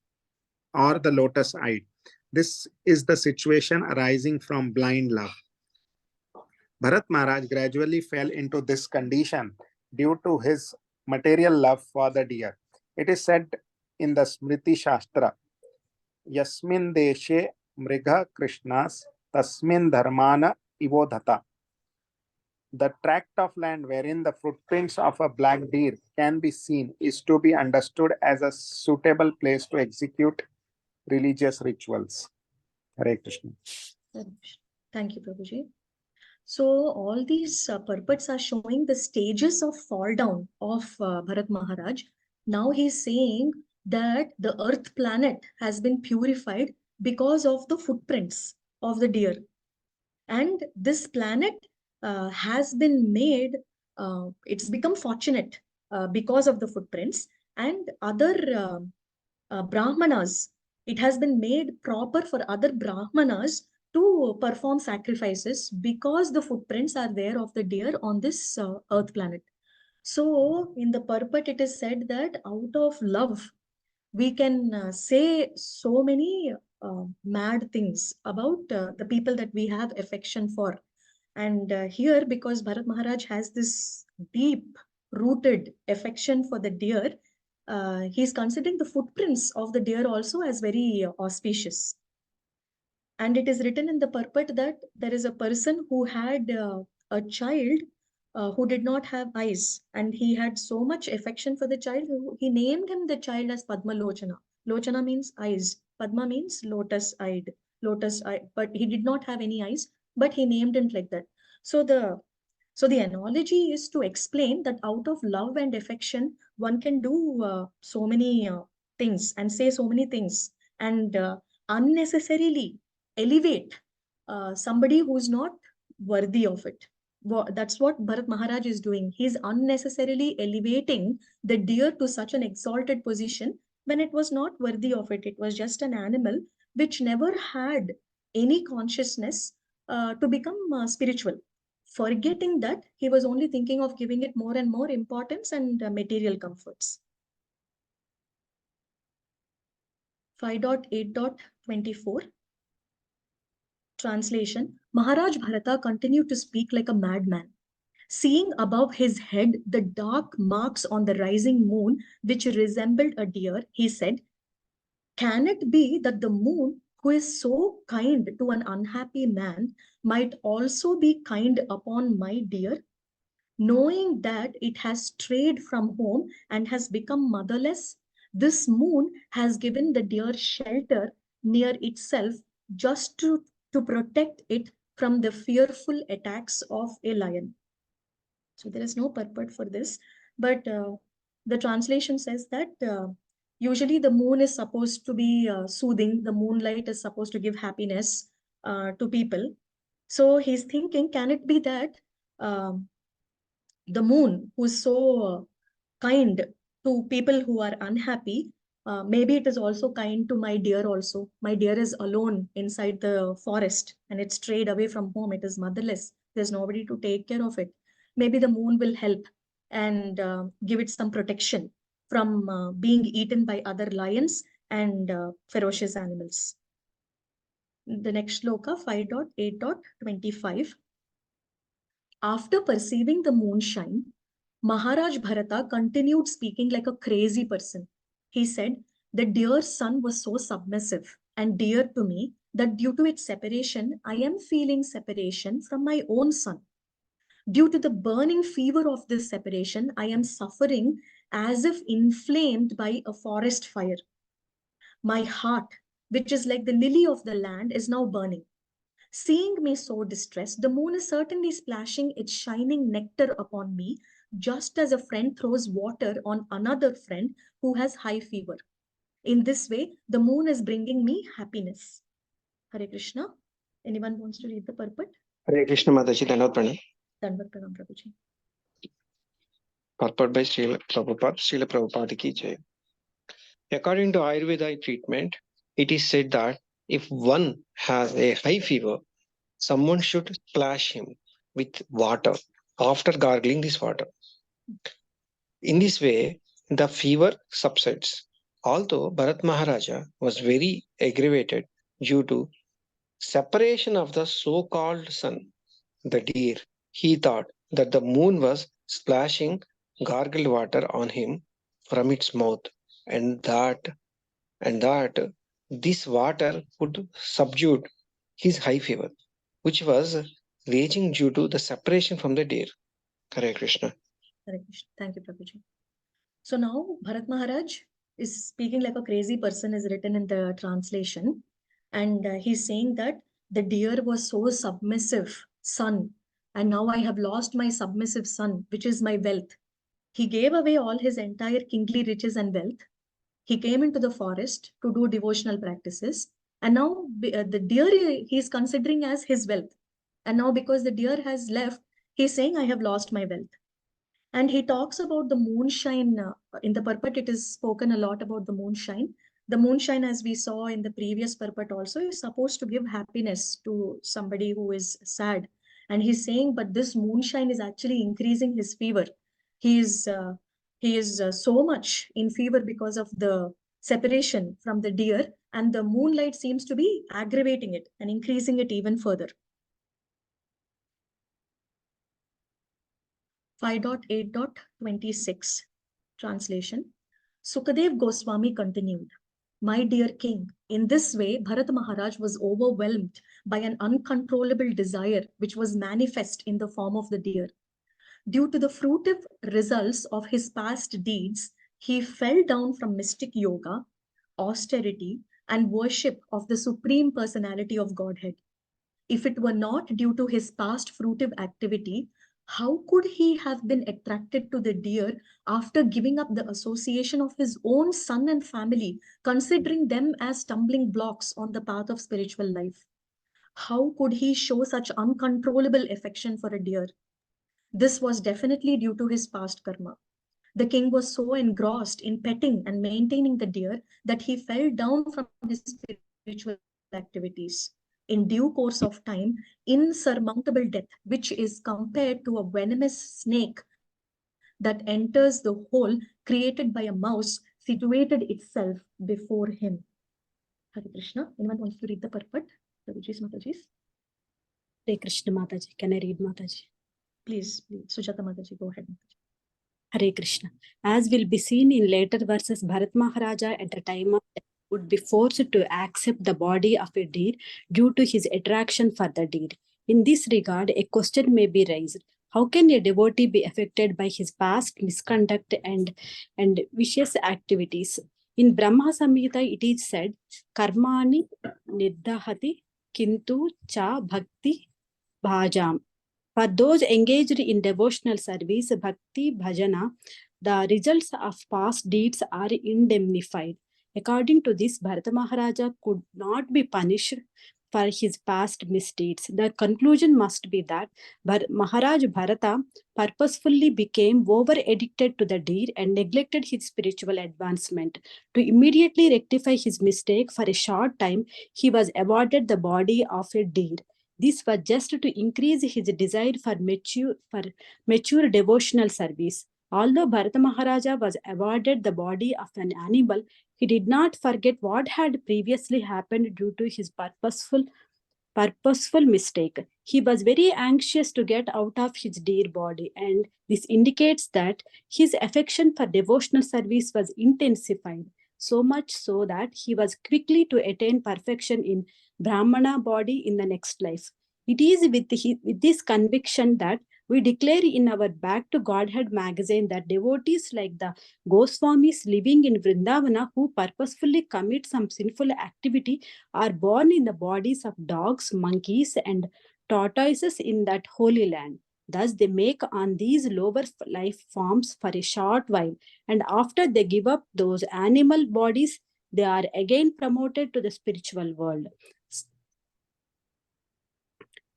or the lotus-eyed. This is the situation arising from blind love. Bharat Maharaj gradually fell into this condition due to his material love for the deer. It is said in the Smriti Shastra, Yasmin Deshe Mriga Krishnas Tasmin Dharmana Ivodhata. The tract of land wherein the footprints of a black deer can be seen is to be understood as a suitable place to execute religious rituals. Hare Krishna. Thank you, Prabhuji. So all these purports are showing the stages of fall down of Bharat Maharaj. Now he's saying that the earth planet has been purified because of the footprints of the deer. And this planet has been made, it's become fortunate because of the footprints, and other Brahmanas, it has been made proper for other Brahmanas to perform sacrifices because the footprints are there of the deer on this earth planet. So in the purport, it is said that out of love, we can say so many mad things about the people that we have affection for. And here, because Bharat Maharaj has this deep rooted affection for the deer, he's considering the footprints of the deer also as very auspicious. And it is written in the purport that there is a person who had a child who did not have eyes, and he had so much affection for the child, he named him the child as Padma Lochana. Lochana means eyes, Padma means lotus-eyed, lotus eye, but he did not have any eyes, but he named it like that. So the analogy is to explain that out of love and affection, one can do so many things and say so many things, and unnecessarily elevate somebody who's not worthy of it. That's what Bharat Maharaj is doing. He's unnecessarily elevating the deer to such an exalted position when it was not worthy of it. It was just an animal which never had any consciousness to become spiritual, forgetting that he was only thinking of giving it more and more importance and material comforts. 5.8.24 Translation. Maharaj Bharata continued to speak like a madman. Seeing above his head the dark marks on the rising moon, which resembled a deer, he said, "Can it be that the moon, who is so kind to an unhappy man, might also be kind upon my deer? Knowing that it has strayed from home and has become motherless, this moon has given the deer shelter near itself just to protect it from the fearful attacks of a lion." So there is no purport for this, but the translation says that usually the moon is supposed to be soothing, the moonlight is supposed to give happiness to people. So he's thinking, can it be that the moon, who is so kind to people who are unhappy, maybe it is also kind to my deer also. My deer is alone inside the forest and it's strayed away from home. It is motherless. There's nobody to take care of it. Maybe the moon will help and give it some protection from being eaten by other lions and ferocious animals. The next shloka, 5.8.25. After perceiving the moonshine, Maharaj Bharata continued speaking like a crazy person. He said, "The dear sun was so submissive and dear to me that due to its separation, I am feeling separation from my own son. Due to the burning fever of this separation, I am suffering as if inflamed by a forest fire. My heart, which is like the lily of the land, is now burning. Seeing me so distressed, the moon is certainly splashing its shining nectar upon me, just as a friend throws water on another friend who has high fever. In this way, the moon is bringing me happiness." Hare Krishna. Anyone wants to read the purport? Hare Krishna Mataji, Dandavat Pranam. Dandavat Pranam, Prabhuji. Purport by Srila Prabhupada ki jai. According to Ayurveda treatment, it is said that if one has a high fever, someone should splash him with water after gargling this water. In this way, the fever subsides. Although Bharat Maharaja was very aggravated due to separation of the so-called sun, the deer, he thought that the moon was splashing gargled water on him from its mouth, and that this water could subdue his high fever, which was raging due to the separation from the deer. Hare Krishna. Hare Krishna. Thank you, Prabhuji. So now Bharat Maharaj is speaking like a crazy person is written in the translation. And he's saying that the deer was so submissive son. And now I have lost my submissive son, which is my wealth. He gave away all his entire kingly riches and wealth. He came into the forest to do devotional practices. And now the deer he is considering as his wealth. And now because the deer has left, he's saying, I have lost my wealth. And he talks about the moonshine. In the purport, it is spoken a lot about the moonshine. The moonshine, as we saw in the previous purport also, is supposed to give happiness to somebody who is sad. And he's saying, but this moonshine is actually increasing his fever. He is so much in fever because of the separation from the deer, and the moonlight seems to be aggravating it and increasing it even further. 5.8.26 translation. Sukadev Goswami continued, my dear king, in this way Bharat Maharaj was overwhelmed by an uncontrollable desire which was manifest in the form of the deer. Due to the fruitive results of his past deeds, he fell down from mystic yoga, austerity, and worship of the Supreme Personality of Godhead. If it were not due to his past fruitive activity, how could he have been attracted to the deer after giving up the association of his own son and family, considering them as stumbling blocks on the path of spiritual life? How could he show such uncontrollable affection for a deer? This was definitely due to his past karma. The king was so engrossed in petting and maintaining the deer that he fell down from his spiritual activities. In due course of time, insurmountable death, which is compared to a venomous snake that enters the hole created by a mouse, situated itself before him. Hare Krishna. Anyone wants to read the purport? Prabhuji's, Mataji's? Hare Krishna, Mataji. Can I read, Mataji? Please, Sujata Mataji, go ahead. Hare Krishna. As will be seen in later verses, Bharat Maharaja at the time of death would be forced to accept the body of a deer due to his attraction for the deer. In this regard, a question may be raised. How can a devotee be affected by his past misconduct and vicious activities? In Brahma Samhita, it is said, Karmani nirdahati kintu cha bhakti bhajam. For those engaged in devotional service, bhakti, bhajana, the results of past deeds are indemnified. According to this, Bharata Maharaja could not be punished for his past misdeeds. The conclusion must be that Maharaj Bharata purposefully became over-addicted to the deer and neglected his spiritual advancement. To immediately rectify his mistake, for a short time, he was awarded the body of a deer. This was just to increase his desire for mature devotional service. Although Bharata Maharaja was awarded the body of an animal, he did not forget what had previously happened due to his purposeful mistake. He was very anxious to get out of his dear body, and this indicates that his affection for devotional service was intensified, so much so that he was quickly to attain perfection in Brahmana body in the next life. It is with this conviction that we declare in our Back to Godhead magazine that devotees like the Goswamis living in Vrindavana who purposefully commit some sinful activity are born in the bodies of dogs, monkeys, and tortoises in that holy land. Thus, they make on these lower life forms for a short while, and after they give up those animal bodies, they are again promoted to the spiritual world.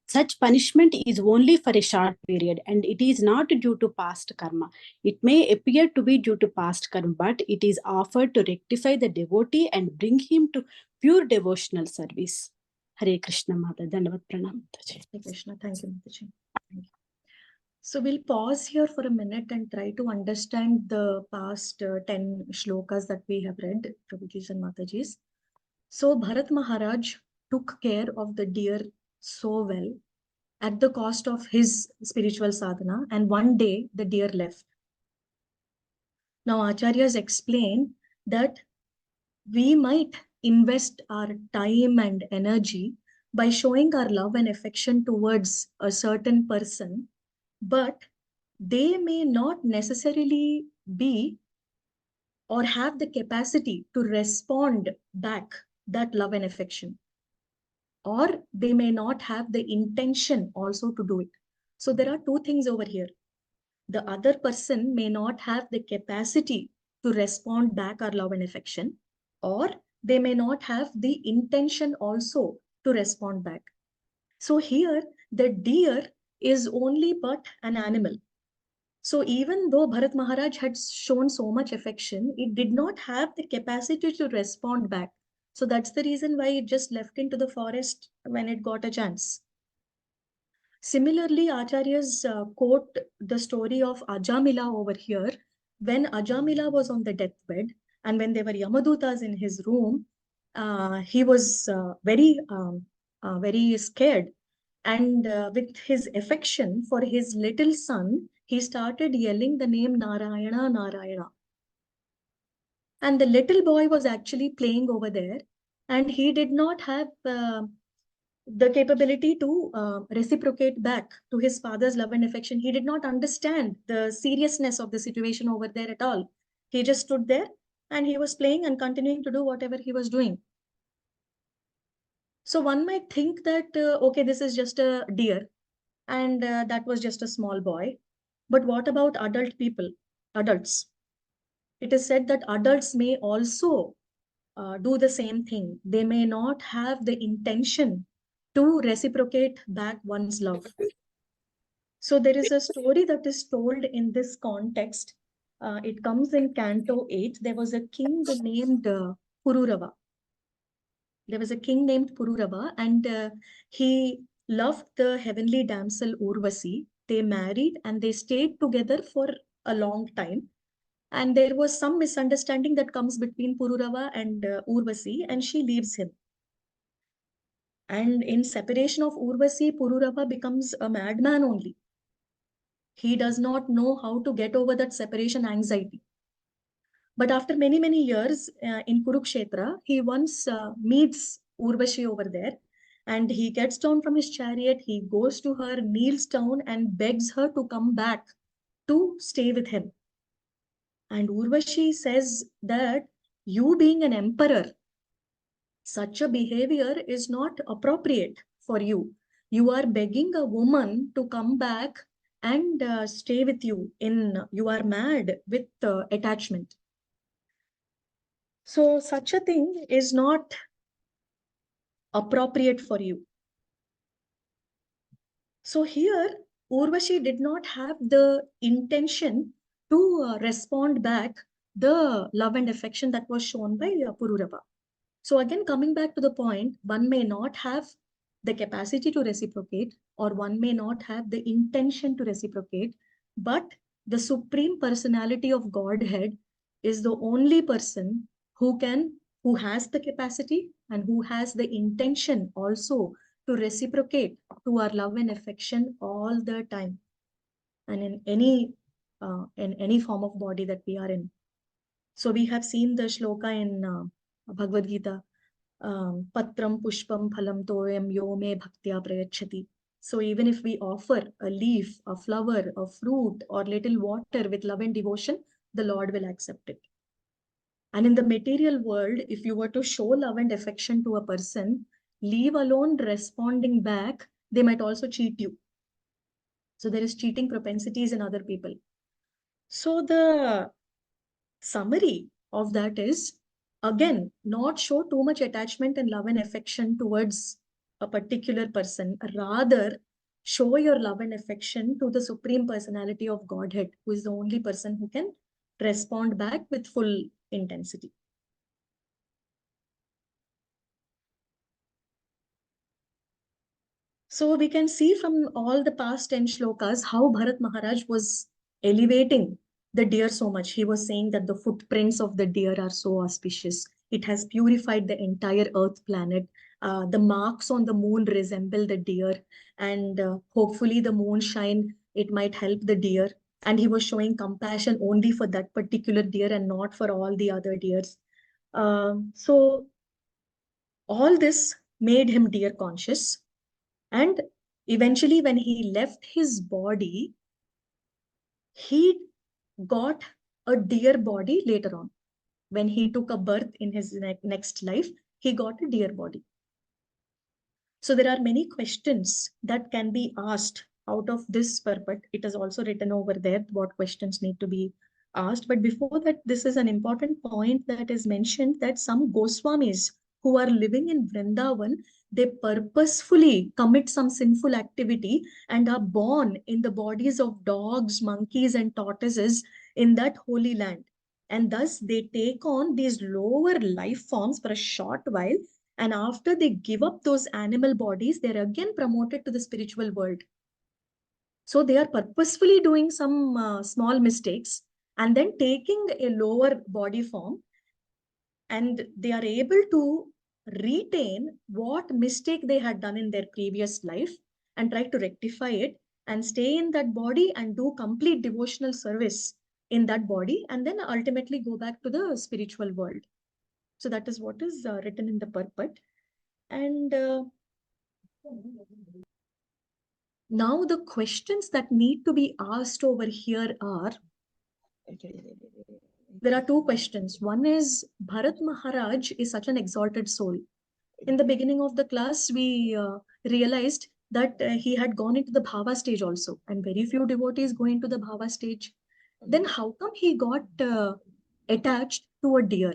Such punishment is only for a short period, and it is not due to past karma. It may appear to be due to past karma, but it is offered to rectify the devotee and bring him to pure devotional service. Hare Krishna, Mata. Dandavat Pranam. Hare Krishna. Thank you, Mataji. Thank you. So we'll pause here for a minute and try to understand the past 10 shlokas that we have read, Prabhuji's and Mataji's. So Bharat Maharaj took care of the deer so well at the cost of his spiritual sadhana, and one day the deer left. Now, Acharyas explain that we might invest our time and energy by showing our love and affection towards a certain person, but they may not necessarily be or have the capacity to respond back that love and affection, or they may not have the intention also to do it. So there are two things over here. The other person may not have the capacity to respond back our love and affection, or they may not have the intention also to respond back. So here, the deer is only but an animal. So even though Bharat Maharaj had shown so much affection, it did not have the capacity to respond back. So that's the reason why it just left into the forest when it got a chance. Similarly, Acharyas quote the story of Ajamila over here. When Ajamila was on the deathbed and when there were Yamadutas in his room, he was very scared. And with his affection for his little son, he started yelling the name Narayana, Narayana. And the little boy was actually playing over there, and he did not have the capability to reciprocate back to his father's love and affection. He did not understand the seriousness of the situation over there at all. He just stood there and he was playing and continuing to do whatever he was doing. So one might think that, okay, this is just a deer and that was just a small boy. But what about adult people, adults? It is said that adults may also do the same thing. They may not have the intention to reciprocate back one's love. So there is a story that is told in this context. It comes in Canto 8. There was a king named Pururava. There was a king named Pururava, and he loved the heavenly damsel Urvasi. They married and they stayed together for a long time. And there was some misunderstanding that comes between Pururava and Urvasi, and she leaves him. And in separation of Urvasi, Pururava becomes a madman only. He does not know how to get over that separation anxiety. But after many, many years in Kurukshetra, he once meets Urvashi over there, and he gets down from his chariot, he goes to her, kneels down and begs her to come back to stay with him. And Urvashi says that you being an emperor, such a behavior is not appropriate for you. You are begging a woman to come back and stay with you. You are mad with attachment. So such a thing is not appropriate for you. So here, Urvashi did not have the intention to respond back the love and affection that was shown by Pururava. So again, coming back to the point, one may not have the capacity to reciprocate, or one may not have the intention to reciprocate, but the Supreme Personality of Godhead is the only person who has the capacity and who has the intention also to reciprocate to our love and affection all the time, and in any form of body that we are in. So we have seen the shloka in Bhagavad Gita, Patram Pushpam Phalam Toyam Yo Me Bhaktya Prayachati. So even if we offer a leaf, a flower, a fruit, or little water with love and devotion, the Lord will accept it. And in the material world, if you were to show love and affection to a person, leave alone responding back, they might also cheat you. So there is cheating propensities in other people. So the summary of that is, again, not show too much attachment and love and affection towards a particular person. Rather, show your love and affection to the Supreme Personality of Godhead, who is the only person who can respond back with full intensity. So we can see from all the past 10 shlokas how Bharat Maharaj was elevating the deer so much. He was saying that the footprints of the deer are so auspicious. It has purified the entire earth planet. The marks on the moon resemble the deer, and hopefully the moonshine, it might help the deer And he was showing compassion only for that particular deer and not for all the other deers. So all this made him deer conscious. And eventually, when he left his body, he got a deer body later on. When he took a birth in his next life, he got a deer body. So there are many questions that can be asked out of this purport. It is also written over there what questions need to be asked. But before that, this is an important point that is mentioned, that some Goswamis who are living in Vrindavan, they purposefully commit some sinful activity and are born in the bodies of dogs, monkeys, and tortoises in that holy land. And thus they take on these lower life forms for a short while. And after they give up those animal bodies, they're again promoted to the spiritual world. So they are purposefully doing some small mistakes and then taking a lower body form, and they are able to retain what mistake they had done in their previous life and try to rectify it and stay in that body and do complete devotional service in that body, and then ultimately go back to the spiritual world. So that is what is written in the purport. And now the questions that need to be asked over here are, there are two questions. One is, Bharat Maharaj is such an exalted soul. In the beginning of the class, we realized that he had gone into the bhava stage also, and very few devotees go into the bhava stage. Then how come he got attached to a deer?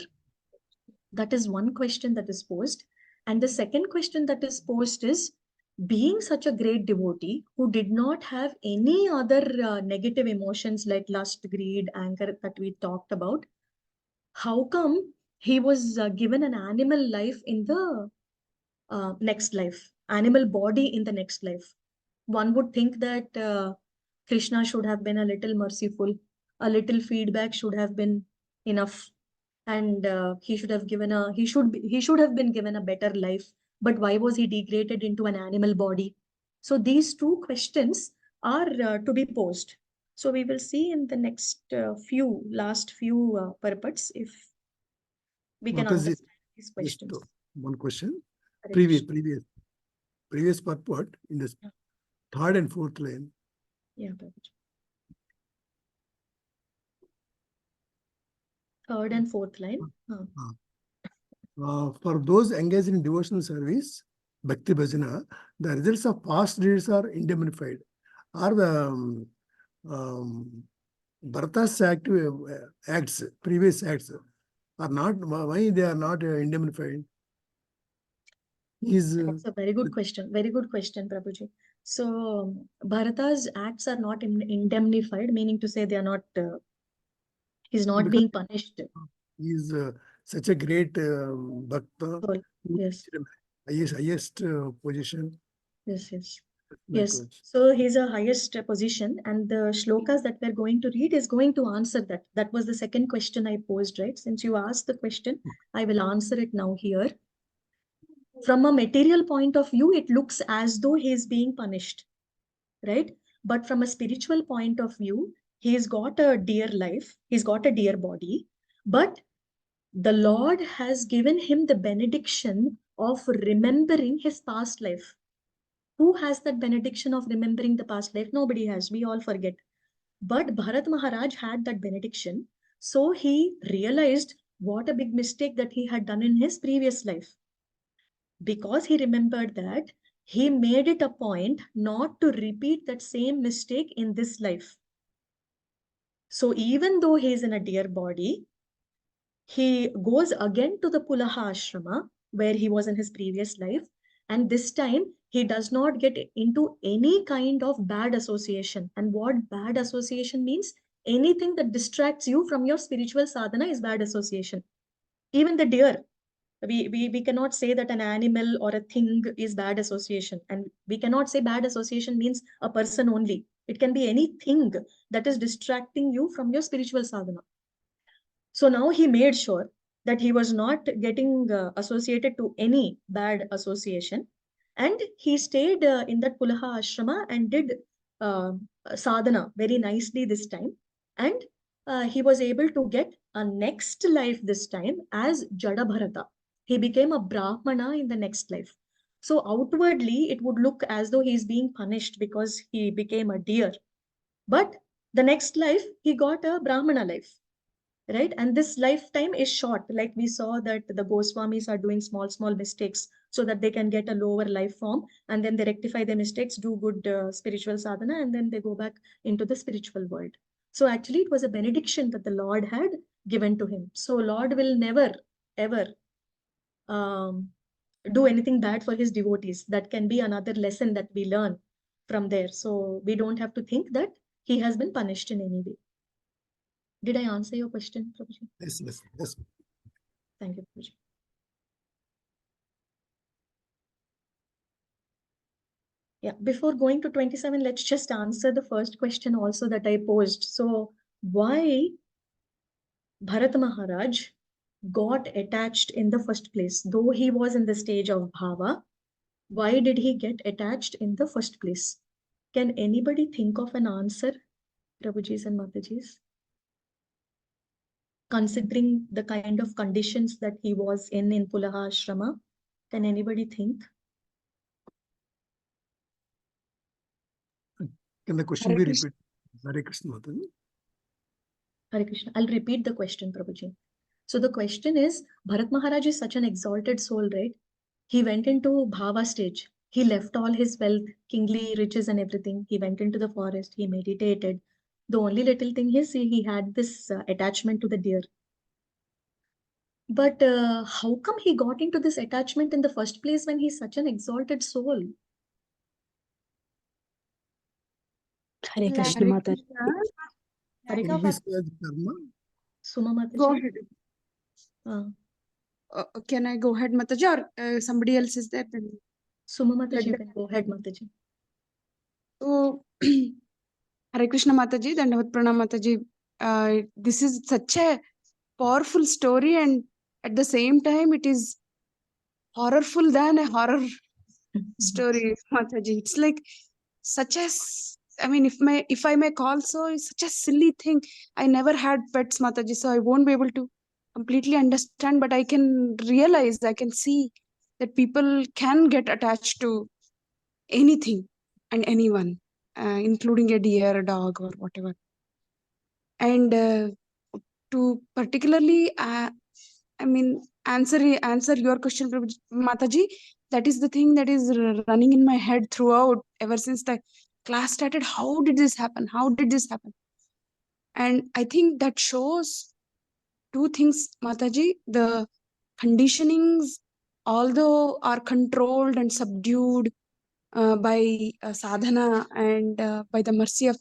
That is one question that is posed. And the second question that is posed is, being such a great devotee who did not have any other negative emotions like lust, greed, anger that we talked about, how come he was given an animal life in the next life, animal body in the next life? One would think that Krishna should have been a little merciful, a little feedback should have been enough, and he should have been given a better life. But why was he degraded into an animal body? So these two questions are to be posed. So we will see in the next last few purports if we can Mataji, understand these just questions. one question. Hare Previous purport in the third and fourth line. Yeah, Prabhuji. Third and fourth line. For those engaged in devotional service, Bhakti Bhajana, the results of past deeds are indemnified. Are the Bharata's acts, previous acts, are not, why they are not indemnified? That's a very good question. Very good question, Prabhuji. So Bharata's acts are not indemnified, meaning to say they are not, he's not being punished. He is such a great Bhakta, So, yes. highest position. Yes, yes. Yes, so he's a highest position, and the shlokas that we're going to read is going to answer that. That was the second question I posed, right? Since you asked the question, I will answer it now here. From a material point of view, it looks as though he is being punished, right? But from a spiritual point of view, he's got a dear life, he's got a dear body, but the Lord has given him the benediction of remembering his past life. Who has that benediction of remembering the past life? Nobody has. We all forget. But Bharat Maharaj had that benediction. So he realized what a big mistake that he had done in his previous life. Because he remembered that, he made it a point not to repeat that same mistake in this life. So even though he is in a deer body, he goes again to the Pulaha Ashrama where he was in his previous life. And this time, he does not get into any kind of bad association. And what bad association means? Anything that distracts you from your spiritual sadhana is bad association. Even the deer, we cannot say that an animal or a thing is bad association. And we cannot say bad association means a person only. It can be anything that is distracting you from your spiritual sadhana. So now he made sure that he was not getting associated to any bad association. And he stayed in that Pulaha Ashrama and did sadhana very nicely this time, and he was able to get a next life this time as Jada Bharata. He became a Brahmana in the next life. So outwardly, it would look as though he's being punished because he became a deer. But the next life, he got a Brahmana life, right? And this lifetime is short. Like we saw that the Goswamis are doing small mistakes so that they can get a lower life form, and then they rectify their mistakes, do good spiritual sadhana, and then they go back into the spiritual world. So actually, it was a benediction that the Lord had given to him. So Lord will never, ever do anything bad for his devotees. That can be another lesson that we learn from there. So we don't have to think that he has been punished in any way. Did I answer your question, Prabhuji? Yes, yes, yes. Thank you, Prabhuji. Yeah, before going to 27, let's just answer the first question also that I posed. So why Bharat Maharaj got attached in the first place? Though he was in the stage of bhava, why did he get attached in the first place? Can anybody think of an answer, Prabhujis and Matajis? Considering the kind of conditions that he was in Pulaha Ashrama, can anybody think? Can the question Hare be Krishna. repeated? Hare Krishna Mataji. Hare Krishna. I'll repeat the question, Prabhuji. So the question is, Bharat Maharaj is such an exalted soul, right? He went into bhava stage. He left all his wealth, kingly riches and everything. He went into the forest. He meditated. The only little thing is he had this attachment to the deer. But how come he got into this attachment in the first place when he's such an exalted soul? Hare Krishna Mataji. Hare Could be Krishna. said karma. Suma Mataji. Go ahead. Can I go ahead, Mataji, or somebody else is there? Then Suma Mataji, let you them- can go ahead, Mataji. So, Hare Krishna Mataji, Dandavat Pranam Mataji. This is such a powerful story, and at the same time, it is horrorful than a horror story, Mataji. It's like such a, I mean, if I may call so, it's such a silly thing. I never had pets, Mataji, so I won't be able to completely understand, but I can realize, I can see that people can get attached to anything and anyone, including a deer, a dog, or whatever. And to particularly, I mean, answer your question, Mataji, that is the thing that is running in my head throughout ever since the class started. How did this happen? How did this happen? And I think that shows two things, Mataji. The conditionings, although are controlled and subdued by sadhana and by the mercy of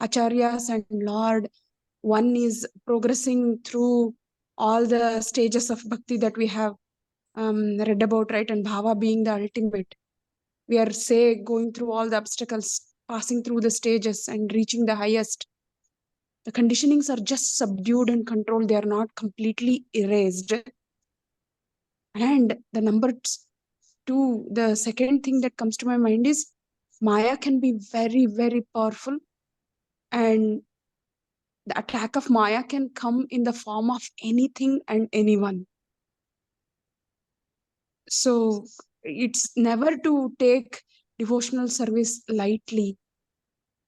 acharyas and Lord, one is progressing through all the stages of bhakti that we have read about, right? And bhava being the ultimate. We are, say, going through all the obstacles, passing through the stages and reaching the highest. The conditionings are just subdued and controlled. They are not completely erased. And the number two, the second thing that comes to my mind is Maya can be very, very powerful. And the attack of Maya can come in the form of anything and anyone. So it's never to take devotional service lightly,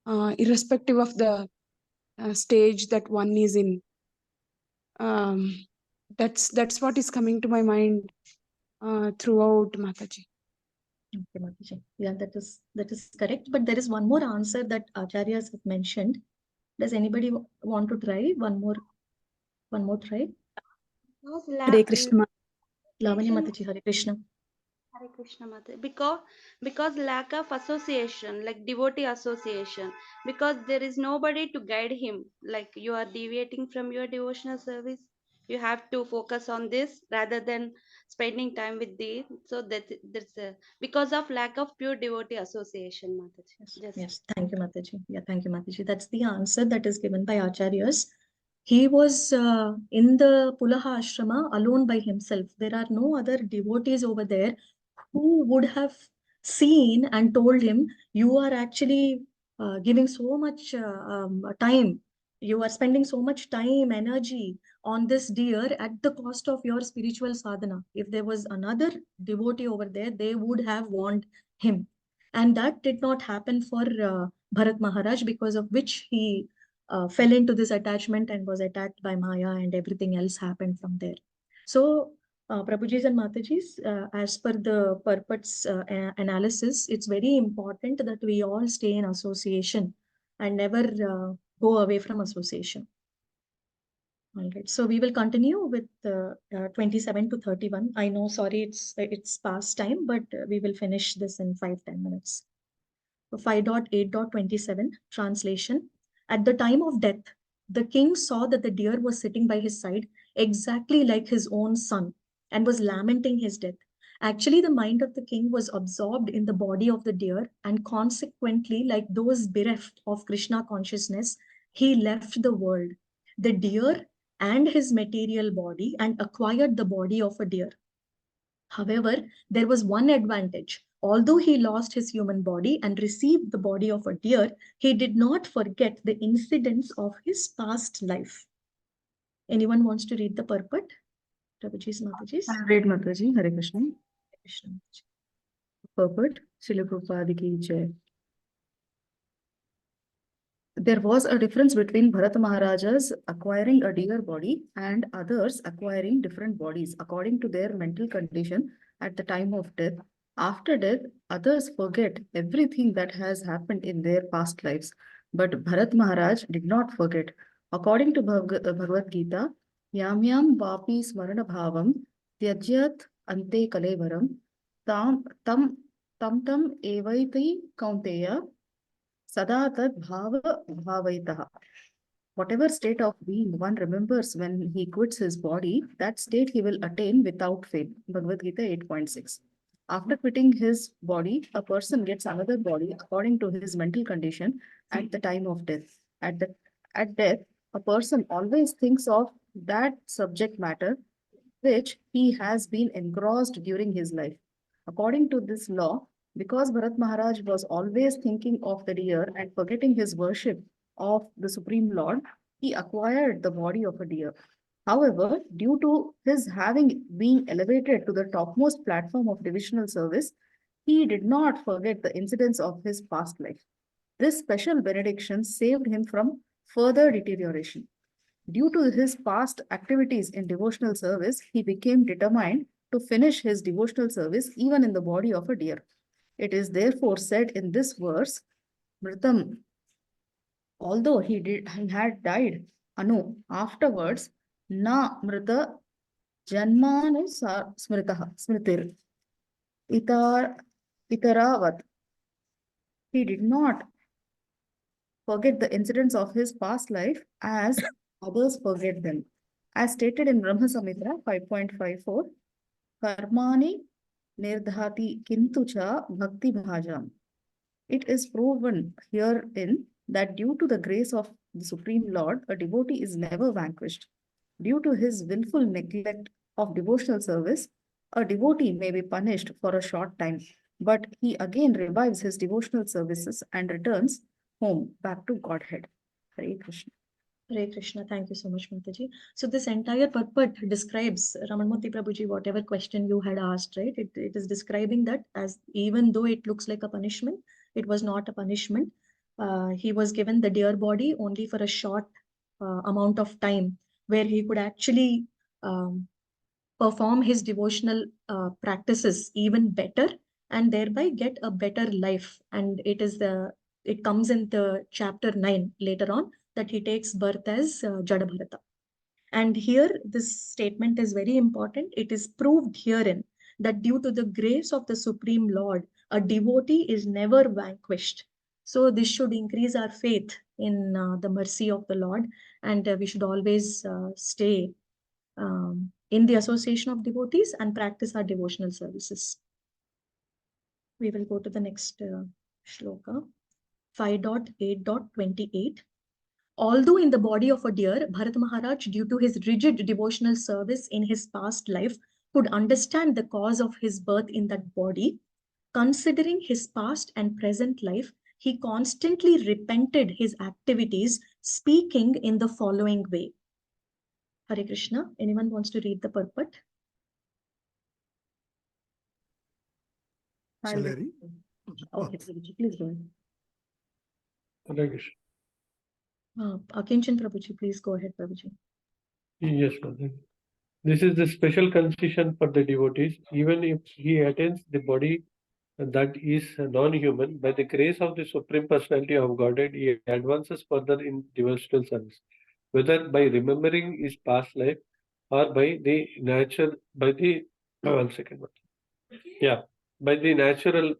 irrespective of the stage that one is in. That's what is coming to my mind throughout, Mataji. Okay, Mataji. Yeah, that is correct. But there is one more answer that acharyas have mentioned. Does anybody want to try one more try? Hare Krishna Lavanya Mataji, Hare Krishna. Hare Krishna Mata. Because lack of association, like devotee association, because there is nobody to guide him. Like you are deviating from your devotional service, you have to focus on this rather than spending time with thee. So that's because of lack of pure devotee association, Mataji. Yes, thank you, Mataji. Yeah, thank you, Mataji. That's the answer that is given by acharyas. He was in the Pulaha Ashrama alone by himself. There are no other devotees over there who would have seen and told him, you are actually giving so much time. You are spending so much time, energy on this deer at the cost of your spiritual sadhana. If there was another devotee over there, they would have warned him. And that did not happen for Bharat Maharaj, because of which he fell into this attachment and was attacked by Maya, and everything else happened from there. So, Prabhujis and Matajis, as per the purport's analysis, it's very important that we all stay in association and never go away from association. All right, so we will continue with 27 to 31. I know, sorry, it's past time, but we will finish this in 5-10 minutes. 5.8.27 translation. At the time of death, the king saw that the deer was sitting by his side exactly like his own son and was lamenting his death. Actually, the mind of the king was absorbed in the body of the deer, and consequently, like those bereft of Krishna consciousness, he left the world, the deer and his material body, and acquired the body of a deer. However, there was one advantage. Although he lost his human body and received the body of a deer, he did not forget the incidents of his past life. Anyone wants to read the purport? Prabhujis, Matajis? I'll read, Mataji. Hare Krishna. Hare Krishna. Purport. Srila Prabhupada ki jai. There was a difference between Bharata Maharaja's acquiring a deer body and others acquiring different bodies according to their mental condition at the time of death. After death, others forget everything that has happened in their past lives. But Bharat Maharaj did not forget. According to Bhagavad Gita, Yam Yam Vapi Smarana Bhavam Tyajyat Ante Kalevaram Tam Evaiti Kaunteya Sadatat Bhava Bhavaitaha. Whatever state of being one remembers when he quits his body, that state he will attain without fail. Bhagavad Gita 8.6. After quitting his body, a person gets another body according to his mental condition at the time of death. At death, a person always thinks of that subject matter which he has been engrossed during his life. According to this law, because Bharat Maharaj was always thinking of the deer and forgetting his worship of the Supreme Lord, he acquired the body of a deer. However, due to his having been elevated to the topmost platform of devotional service, he did not forget the incidents of his past life. This special benediction saved him from further deterioration. Due to his past activities in devotional service, he became determined to finish his devotional service even in the body of a deer. It is therefore said in this verse, Mritam, although he had died, afterwards, na mrita janmanu smritir itaravat. He did not forget the incidents of his past life as others forget them. As stated in Brahma Samhita 5.54, Karmani nirdhati kintucha bhakti bhajam. It is proven herein that due to the grace of the Supreme Lord, a devotee is never vanquished. Due to his willful neglect of devotional service, a devotee may be punished for a short time, but he again revives his devotional services and returns home back to Godhead. Hare Krishna. Hare Krishna. Thank you so much, Mataji. So this entire purport describes, Ramanmurthy Prabhuji, whatever question you had asked, right? It is describing that as even though it looks like a punishment, it was not a punishment. He was given the deer body only for a short amount of time where he could actually perform his devotional practices even better and thereby get a better life. And it comes in the chapter 9 later on that he takes birth as Jada Bharata. And here this statement is very important. It is proved herein that due to the grace of the Supreme Lord, a devotee is never vanquished. So this should increase our faith in the mercy of the Lord, and we should always stay in the association of devotees and practice our devotional services. We will go to the next shloka, 5.8.28. Although in the body of a deer, Bharat Maharaj, due to his rigid devotional service in his past life, could understand the cause of his birth in that body. Considering his past and present life, he constantly repented his activities, speaking in the following way. Hare Krishna. Anyone wants to read the purport? Shall I read? Okay, Prabhuji, please go ahead. Hare Krishna. Akinchan Prabhuji, please go ahead, Prabhuji. Yes, Mother. This is the special concession for the devotees. Even if he attains the body that is non-human, by the grace of the Supreme Personality of Godhead, he advances further in devotional service, whether by remembering his past life or by the one second. Yeah, by the natural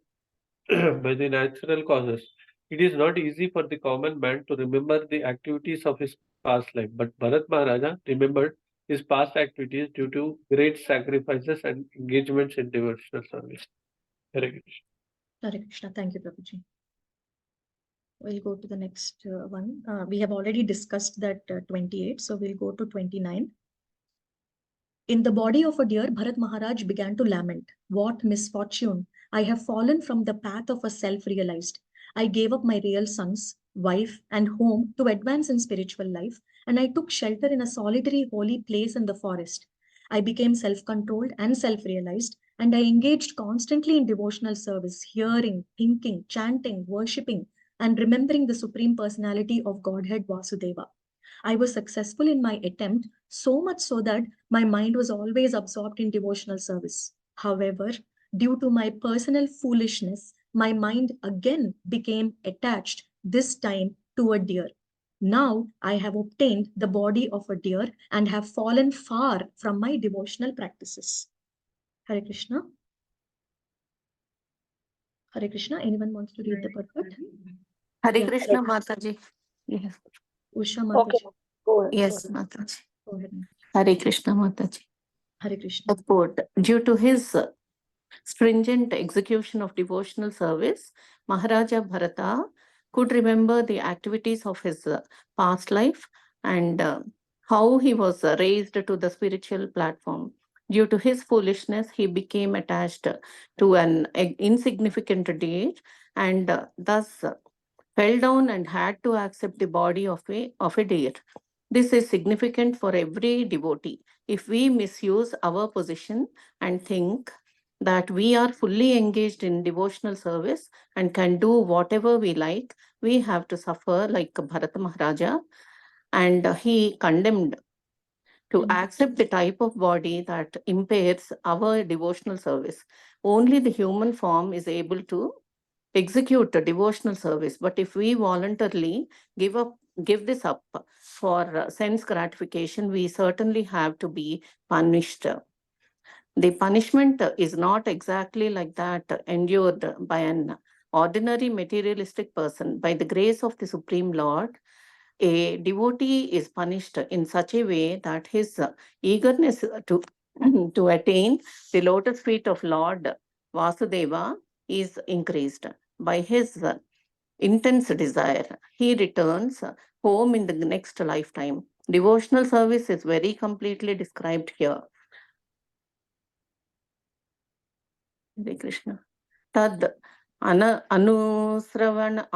by the natural causes. It is not easy for the common man to remember the activities of his past life, but Bharat Maharaja remembered his past activities due to great sacrifices and engagements in devotional service. Hare Krishna. Hare Krishna. Thank you, Prabhuji. We'll go to the next one. We have already discussed that 28, so we'll go to 29. In the body of a deer, Bharat Maharaj began to lament. What misfortune! I have fallen from the path of a self-realized. I gave up my real sons, wife, and home to advance in spiritual life, and I took shelter in a solitary holy place in the forest. I became self-controlled and self-realized, and I engaged constantly in devotional service, hearing, thinking, chanting, worshipping, and remembering the Supreme Personality of Godhead Vasudeva. I was successful in my attempt, so much so that my mind was always absorbed in devotional service. However, due to my personal foolishness, my mind again became attached, this time to a deer. Now I have obtained the body of a deer and have fallen far from my devotional practices. Hare Krishna. Hare Krishna. Anyone wants to read the purport? Hare Yeah. Krishna, Mataji. Yes. Usha Mataji. Okay, go ahead. Yes, Mataji. Go ahead. Hare Krishna, Mataji. Hare Krishna. Purport. Due to his stringent execution of devotional service, Maharaja Bharata could remember the activities of his past life and how he was raised to the spiritual platform. Due to his foolishness, he became attached to an insignificant deed and thus fell down and had to accept the body of a deer. This is significant for every devotee. If we misuse our position and think that we are fully engaged in devotional service and can do whatever we like, we have to suffer like Bharata Maharaja. And he condemned to accept the type of body that impairs our devotional service. Only the human form is able to execute a devotional service. But if we voluntarily give this up for sense gratification, we certainly have to be punished. The punishment is not exactly like that endured by an ordinary materialistic person. By the grace of the Supreme Lord, a devotee is punished in such a way that his eagerness to attain the lotus feet of Lord Vasudeva is increased. By his intense desire, he returns home in the next lifetime. Devotional service is very completely described here. Hare Krishna. Tad anusravana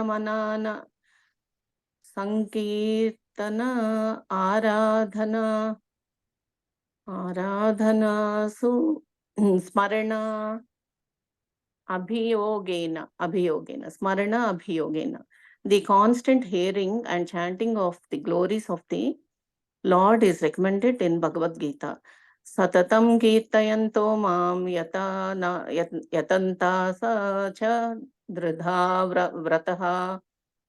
manana sankirtana aradhana su smarana abhiyogena smarana abhiyogena. The constant hearing and chanting of the glories of the Lord is recommended in Bhagavad Gita. Satatam Gitayanto Mam Yatanta Sacha Dridha Vrataha.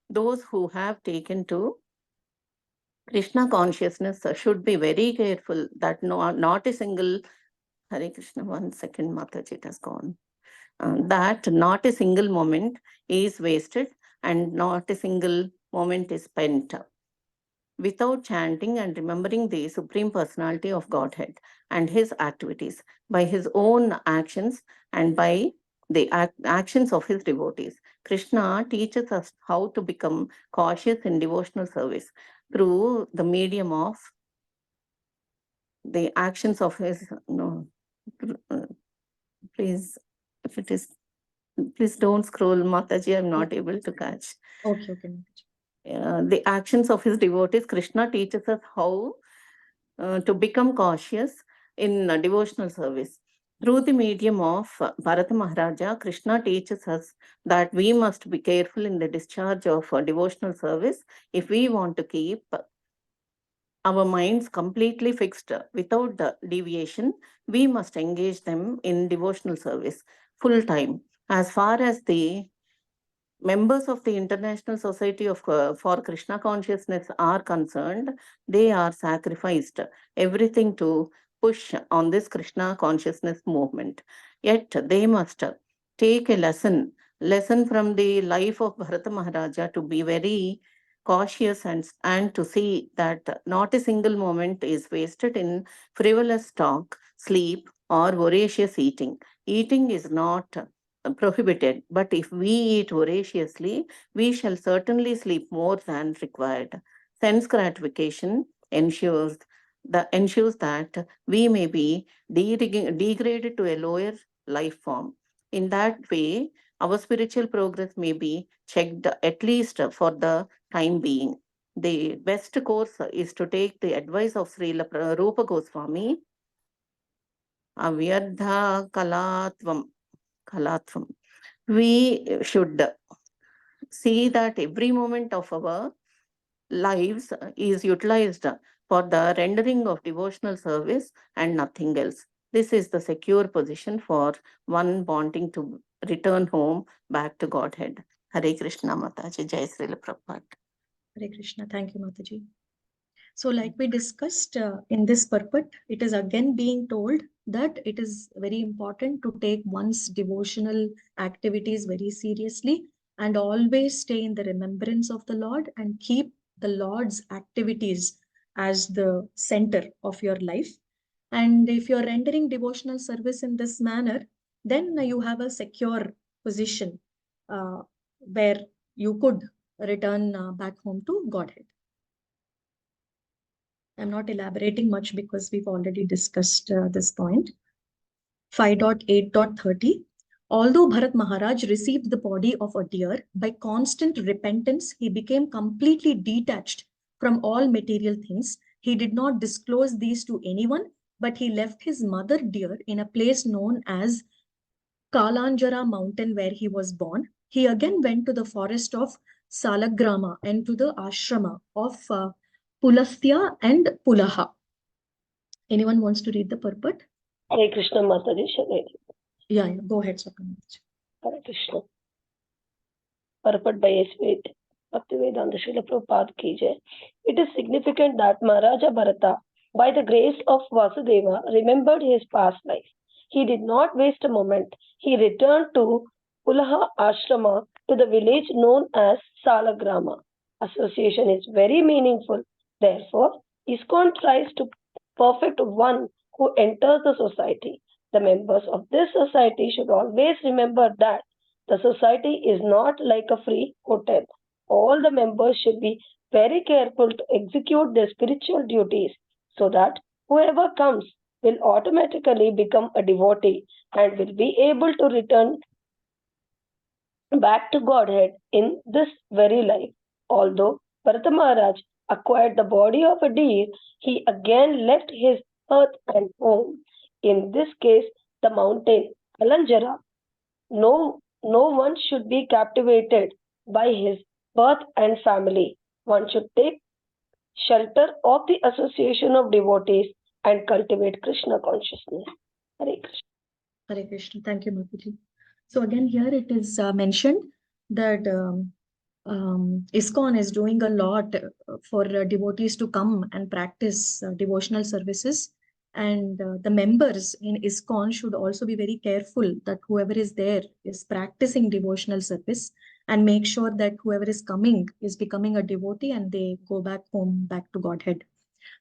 Those who have taken to Krishna consciousness should be very careful that not a single Hare Krishna, 1 second, Mataji, it has gone. That not a single moment is wasted and not a single moment is spent without chanting and remembering the Supreme Personality of Godhead and his activities by his own actions and by the actions of his devotees. Krishna teaches us how to become cautious in devotional service through the medium of the actions of his, please, if it is Please don't scroll, Mataji, I'm not able to catch. Okay. The actions of his devotees, Krishna teaches us how to become cautious in devotional service. Through the medium of Bharata Maharaja, Krishna teaches us that we must be careful in the discharge of devotional service if we want to keep our minds completely fixed without deviation. We must engage them in devotional service full time. As far as the members of the International Society of for Krishna Consciousness are concerned, they are sacrificed everything to push on this Krishna consciousness movement. Yet they must take a lesson from the life of Bharata Maharaja to be very cautious and to see that not a single moment is wasted in frivolous talk, sleep, or voracious eating. Eating is not prohibited, but if we eat voraciously, we shall certainly sleep more than required. Sense gratification ensures that we may be degraded to a lower life form. In that way, our spiritual progress may be checked, at least for the time being. The best course is to take the advice of Srila Rupa Goswami, Avyardha Kalatvam. We should see that every moment of our lives is utilized for the rendering of devotional service and nothing else. This is the secure position for one wanting to return home back to Godhead. Hare Krishna Mataji, Jai Srila Prabhupada. Hare Krishna. Thank you, Mataji. So like we discussed in this purport, it is again being told that it is very important to take one's devotional activities very seriously and always stay in the remembrance of the Lord and keep the Lord's activities as the center of your life. And if you're rendering devotional service in this manner, then you have a secure position where you could return back home to Godhead. I'm not elaborating much because we've already discussed this point. 5.8.30. Although Bharat Maharaj received the body of a deer, by constant repentance, he became completely detached from all material things. He did not disclose these to anyone, but he left his mother deer in a place known as Kalanjara mountain where he was born. He again went to the forest of Salagrama and to the ashrama of Pulastya and Pulaha. Anyone wants to read the purport? Hare Krishna Mataji. Yeah, go ahead, Swapna. Hare Krishna. Purport by S.V. Bhaktivedanta Srila Prabhupada ki jai. It is significant that Maharaja Bharata, by the grace of Vasudeva, remembered his past life. He did not waste a moment. He returned to Pulaha Ashrama, to the village known as Salagrama. Association is very meaningful. Therefore, ISKCON tries to perfect one who enters the society. The members of this society should always remember that the society is not like a free hotel. All the members should be very careful to execute their spiritual duties so that whoever comes will automatically become a devotee and will be able to return back to Godhead in this very life. Although Bharata Maharaj acquired the body of a deer, he again left his earth and home. In this case, the mountain Kalanjara. No one should be captivated by his birth and family. One should take shelter of the association of devotees and cultivate Krishna consciousness. Hare Krishna. Hare Krishna. Thank you, Mataji. So again, here it is mentioned that ISKCON is doing a lot for devotees to come and practice devotional services. And the members in ISKCON should also be very careful that whoever is there is practicing devotional service and make sure that whoever is coming is becoming a devotee and they go back home, back to Godhead.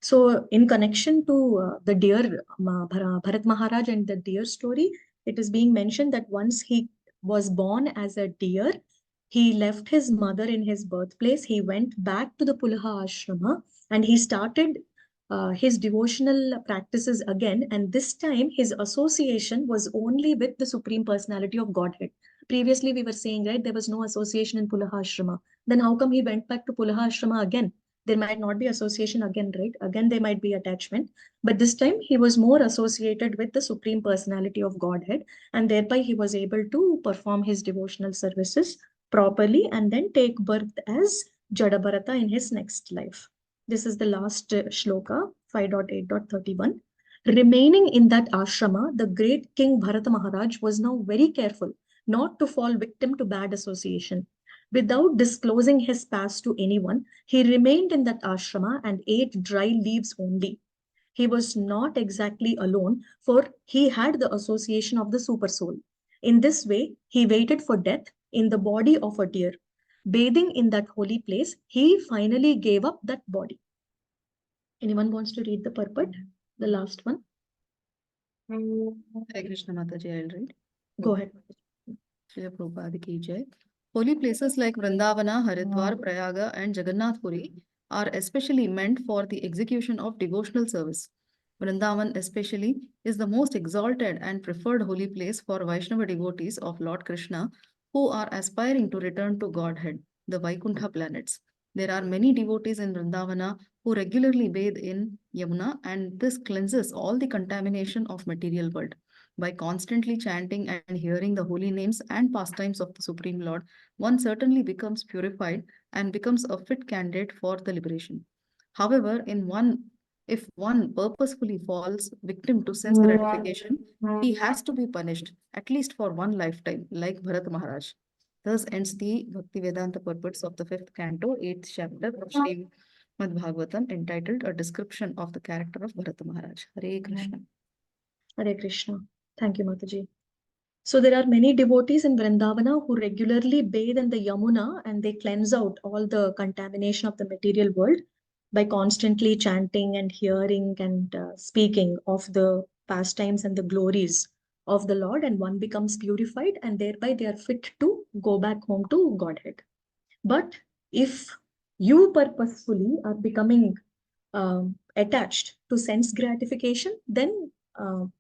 So in connection to the deer, Bharat Maharaj and the deer story, it is being mentioned that once he was born as a deer, he left his mother in his birthplace. He went back to the Pulaha Ashrama and he started his devotional practices again. And this time his association was only with the Supreme Personality of Godhead. Previously, we were saying, right, there was no association in Pulaha Ashrama. Then how come he went back to Pulaha Ashrama again? There might not be association again, right? Again, there might be attachment. But this time, he was more associated with the Supreme Personality of Godhead. And thereby, he was able to perform his devotional services properly and then take birth as Jadabharata in his next life. This is the last shloka, 5.8.31. Remaining in that ashrama, the great King Bharata Maharaj was now very careful not to fall victim to bad association. Without disclosing his past to anyone, he remained in that ashrama and ate dry leaves only. He was not exactly alone, for he had the association of the super soul. In this way, he waited for death in the body of a deer. Bathing in that holy place, he finally gave up that body. Anyone wants to read the purport? The last one? Hare Krishna Mataji, I'll read. Go ahead. Srila Prabhupada ki jai. Holy places like Vrindavana, Haridwar, Prayaga, and Jagannath Puri are especially meant for the execution of devotional service. Vrindavan especially is the most exalted and preferred holy place for Vaishnava devotees of Lord Krishna who are aspiring to return to Godhead, the Vaikuntha planets. There are many devotees in Vrindavana who regularly bathe in Yamuna, and this cleanses all the contamination of material world. By constantly chanting and hearing the holy names and pastimes of the Supreme Lord, one certainly becomes purified and becomes a fit candidate for the liberation. However, if one purposefully falls victim to sense gratification, he has to be punished, at least for one lifetime, like Bharat Maharaj. Thus ends the Bhakti Vedanta purports of the 5th canto, 8th chapter of Srimad Bhagavatam, entitled A Description of the Character of Bharat Maharaj. Hare Krishna. Hare Krishna. Thank you, Mataji. So there are many devotees in Vrindavana who regularly bathe in the Yamuna and they cleanse out all the contamination of the material world by constantly chanting and hearing and speaking of the pastimes and the glories of the Lord, and one becomes purified and thereby they are fit to go back home to Godhead. But if you purposefully are becoming attached to sense gratification, then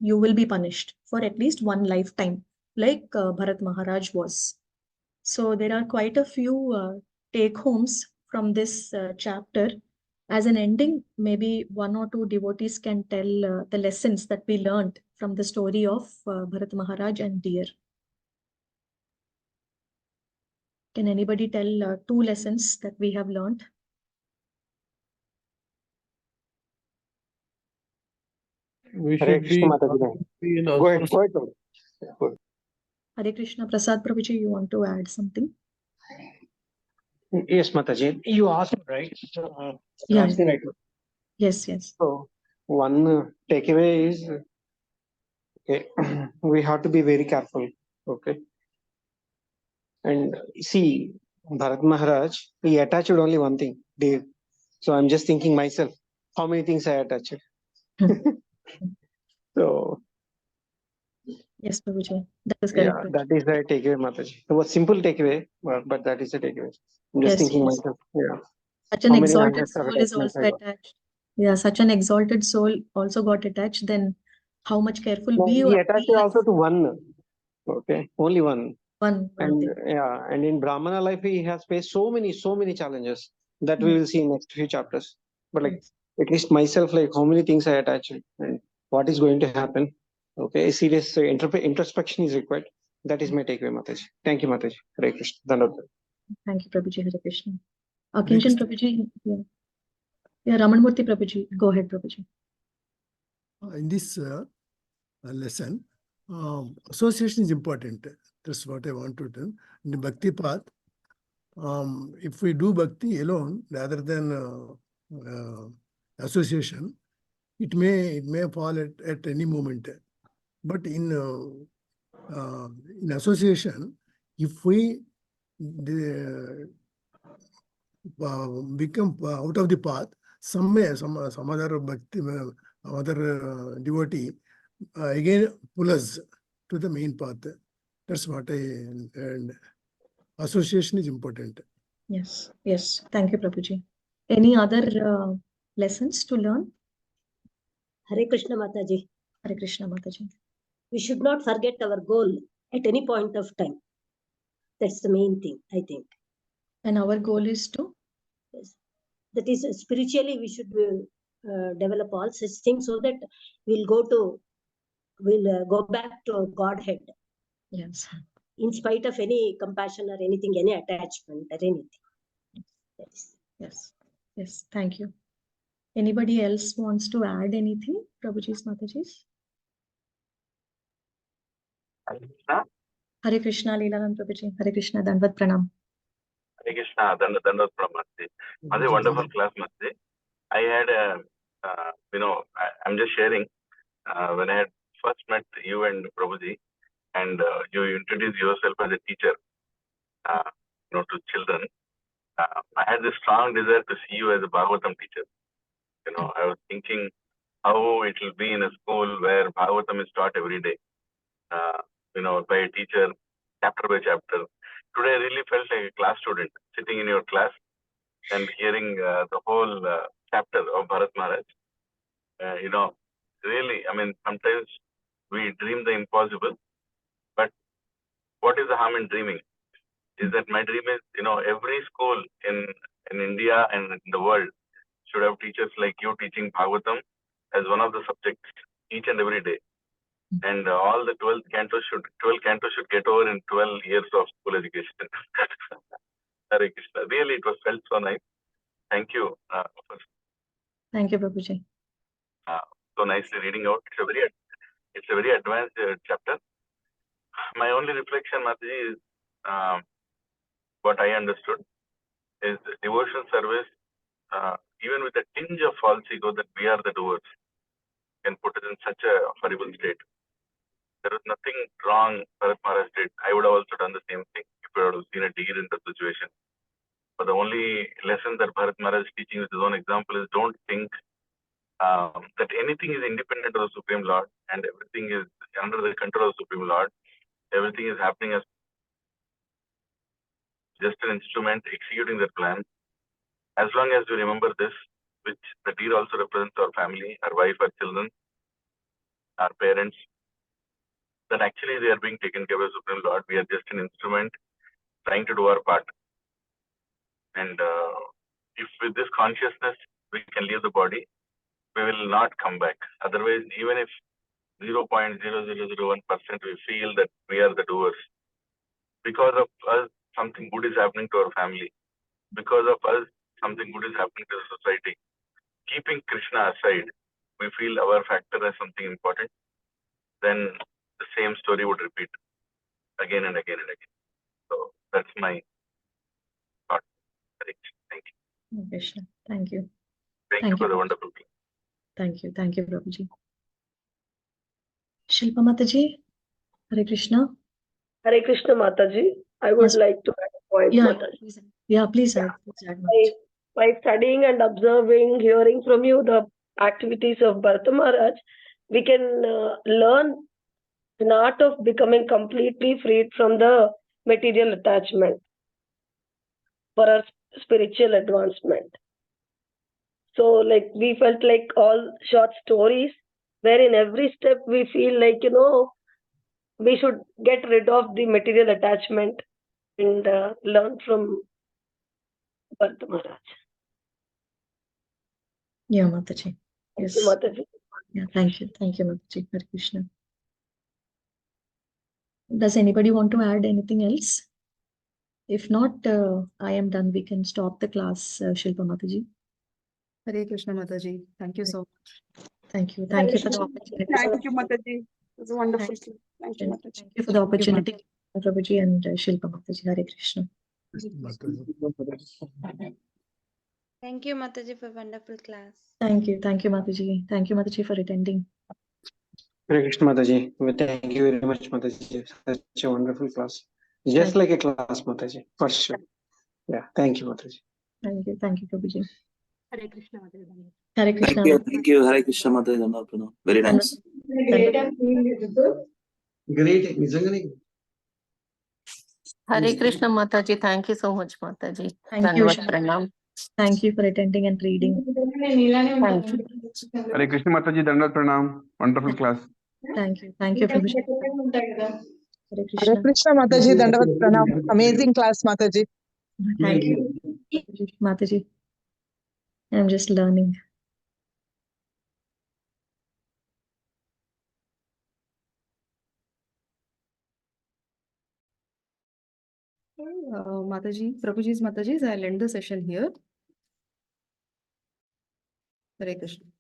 you will be punished for at least one lifetime, like Bharat Maharaj was. So there are quite a few take-homes from this chapter. As an ending, maybe one or two devotees can tell the lessons that we learned from the story of Bharat Maharaj and deer. Can anybody tell 2 lessons that we have learned? We Hare should Krishna be Mataji. in Go ahead, association. go ahead. Go ahead. Hare Krishna. Prasad Prabhuji, you want to add something? Yes, Mataji. You asked, right? Yeah. Asking right. Yes, yes. So, one takeaway is, okay, we have to be very careful. Okay. And see, Bharat Maharaj, he attached only one thing, deer. So I'm just thinking myself, how many things I attached? So Yes, Prabhuji. That is yeah, correct. that is the takeaway, Mataji. It was simple takeaway, but that is the takeaway. I'm just Yes, thinking yes. myself, yeah. Such an How many exalted hundreds of soul is attachments also I got? attached. Yeah, such an exalted soul also got attached. Then how much careful No, we he attached we also as to one. Okay, only one. one And thing. yeah, and in Brahmana life, he has faced so many challenges that we will see in next few chapters. But like, Yes. at least myself, like how many things I attach and what is going to happen. Okay, a serious introspection is required. That is my takeaway, Mataji. Thank you, Mataji. Hare Krishna. Dandavat. Thank you, Prabhuji. Hare Krishna. Hare Kinchan Krishna. Prabhuji. Yeah. Yeah, Ramanmurthy Prabhuji. Go ahead, Prabhuji. In this lesson, association is important. That's what I want to do. In the Bhakti path, if we do Bhakti alone rather than association, it may fall at any moment. But in association, if we become out of the path, some other Bhakti, other devotee again pull us to the main path. That's what and association is important. Yes, yes. Thank you, Prabhuji. Any other lessons to learn? Hare Krishna Mataji. Hare Krishna Mataji. We should not forget our goal at any point of time. That's the main thing, I think. And our goal is to? Yes. That is, spiritually we should develop all such things so that we'll go back to Godhead. Yes. In spite of any compassion or anything, any attachment or anything. Yes. Yes. Thank you. Anybody else wants to add anything? Prabhuji's, Mataji's? Hare Krishna, Lilananda Prabhuji. Hare Krishna, Dandavat Pranam. Hare Krishna, Dandavat Pranam, Mataji. Was a wonderful class, Mataji. I had I'm just sharing, when I had first met you and Prabhuji, and you introduced yourself as a teacher, to children. I had this strong desire to see you as a Bhagavatam teacher. I was thinking how it will be in a school where Bhagavatam is taught every day, by a teacher, chapter by chapter. Today I really felt like a class student sitting in your class and hearing the whole chapter of Bharat Maharaj. Really, sometimes we dream the impossible, but what is the harm in dreaming? Is that my dream is, every school in India and in the world should have teachers like you teaching Bhagavatam as one of the subjects each and every day. And all the 12 cantos should get over in 12 years of school education. Hare Krishna. Really, it was felt so nice. Thank you. Thank you, Prabhuji. So nicely reading out. It's a very advanced chapter. My only reflection, Mataji, is what I understood is devotional service, even with a tinge of false ego that we are the doers, can put us in such a horrible state. There is nothing wrong Bharat Maharaj did. I would have also done the same thing if I would have seen a deer in that situation. But the only lesson that Bharat Maharaj is teaching with his own example is don't think that anything is independent of the Supreme Lord and everything is under the control of the Supreme Lord. Everything is happening as just an instrument executing that plan. As long as we remember this, which the deer also represents our family, our wife, our children, our parents, that actually they are being taken care of by the Supreme Lord. We are just an instrument trying to do our part. And if with this consciousness we can leave the body, we will not come back. Otherwise, even if 0.0001% we feel that we are the doers, because of us something good is happening to our family, because of us something good is happening to the society. Keeping Krishna aside, we feel our factor as something important, then the same story would repeat again and again and again. So that's my thought. Thank you. Krishna. Thank you. Thank you for the wonderful thing. Thank you. Thank you, Prabhuji. Shilpa Mataji, Hare Krishna. Hare Krishna, Mataji. I would like to add a point, Mataji. Please add. By studying and observing, hearing from you the activities of Bharata Maharaj, we can learn an art of becoming completely freed from the material attachment for our spiritual advancement. So, we felt like all short stories, where in every step we feel like, we should get rid of the material attachment and learn from Bharata Maharaj. Yeah, Mataji. Yes. Thank you, Mataji. Yeah, thank you. Thank you, Mataji. Hare Krishna. Does anybody want to add anything else? If not, I am done. We can stop the class, Shilpa Mataji. Hare Krishna, Mataji. Thank you so much. Thank you. Thank you for the opportunity. Thank you, Mataji. It was a wonderful. Thank you, Mataji. Thank you for the opportunity, Prabhuji and Shilpa Mataji. Hare Krishna. Thank you, Mataji, for wonderful class. Thank you. Thank you, Mataji. Thank you, Mataji, for attending. Hare Krishna, Mataji. Thank you very much, Mataji. Such a wonderful class. Just like a class, Mataji, for sure. Yeah, thank you, Mataji. Thank you. Thank you, Prabhuji. Hare Krishna, Mataji. Hare Krishna. Thank you. Hare Krishna, Mataji. Very nice. Great. Hare Krishna, Mataji. Thank you so much, Mataji. Thank you. Dandavat Pranam. Thank you for attending and reading. Thank you. Hare Krishna, Mataji. Dandavat Pranam. Wonderful class. Thank you. Thank you, Prabhuji. Hare Hare Krishna. Krishna Mataji, Dandavat Pranam. Amazing class, Mataji. Thank you, Mataji. I'm just learning. Mataji, Prabhuji's Matajis, I'll end the session here. Hare Krishna.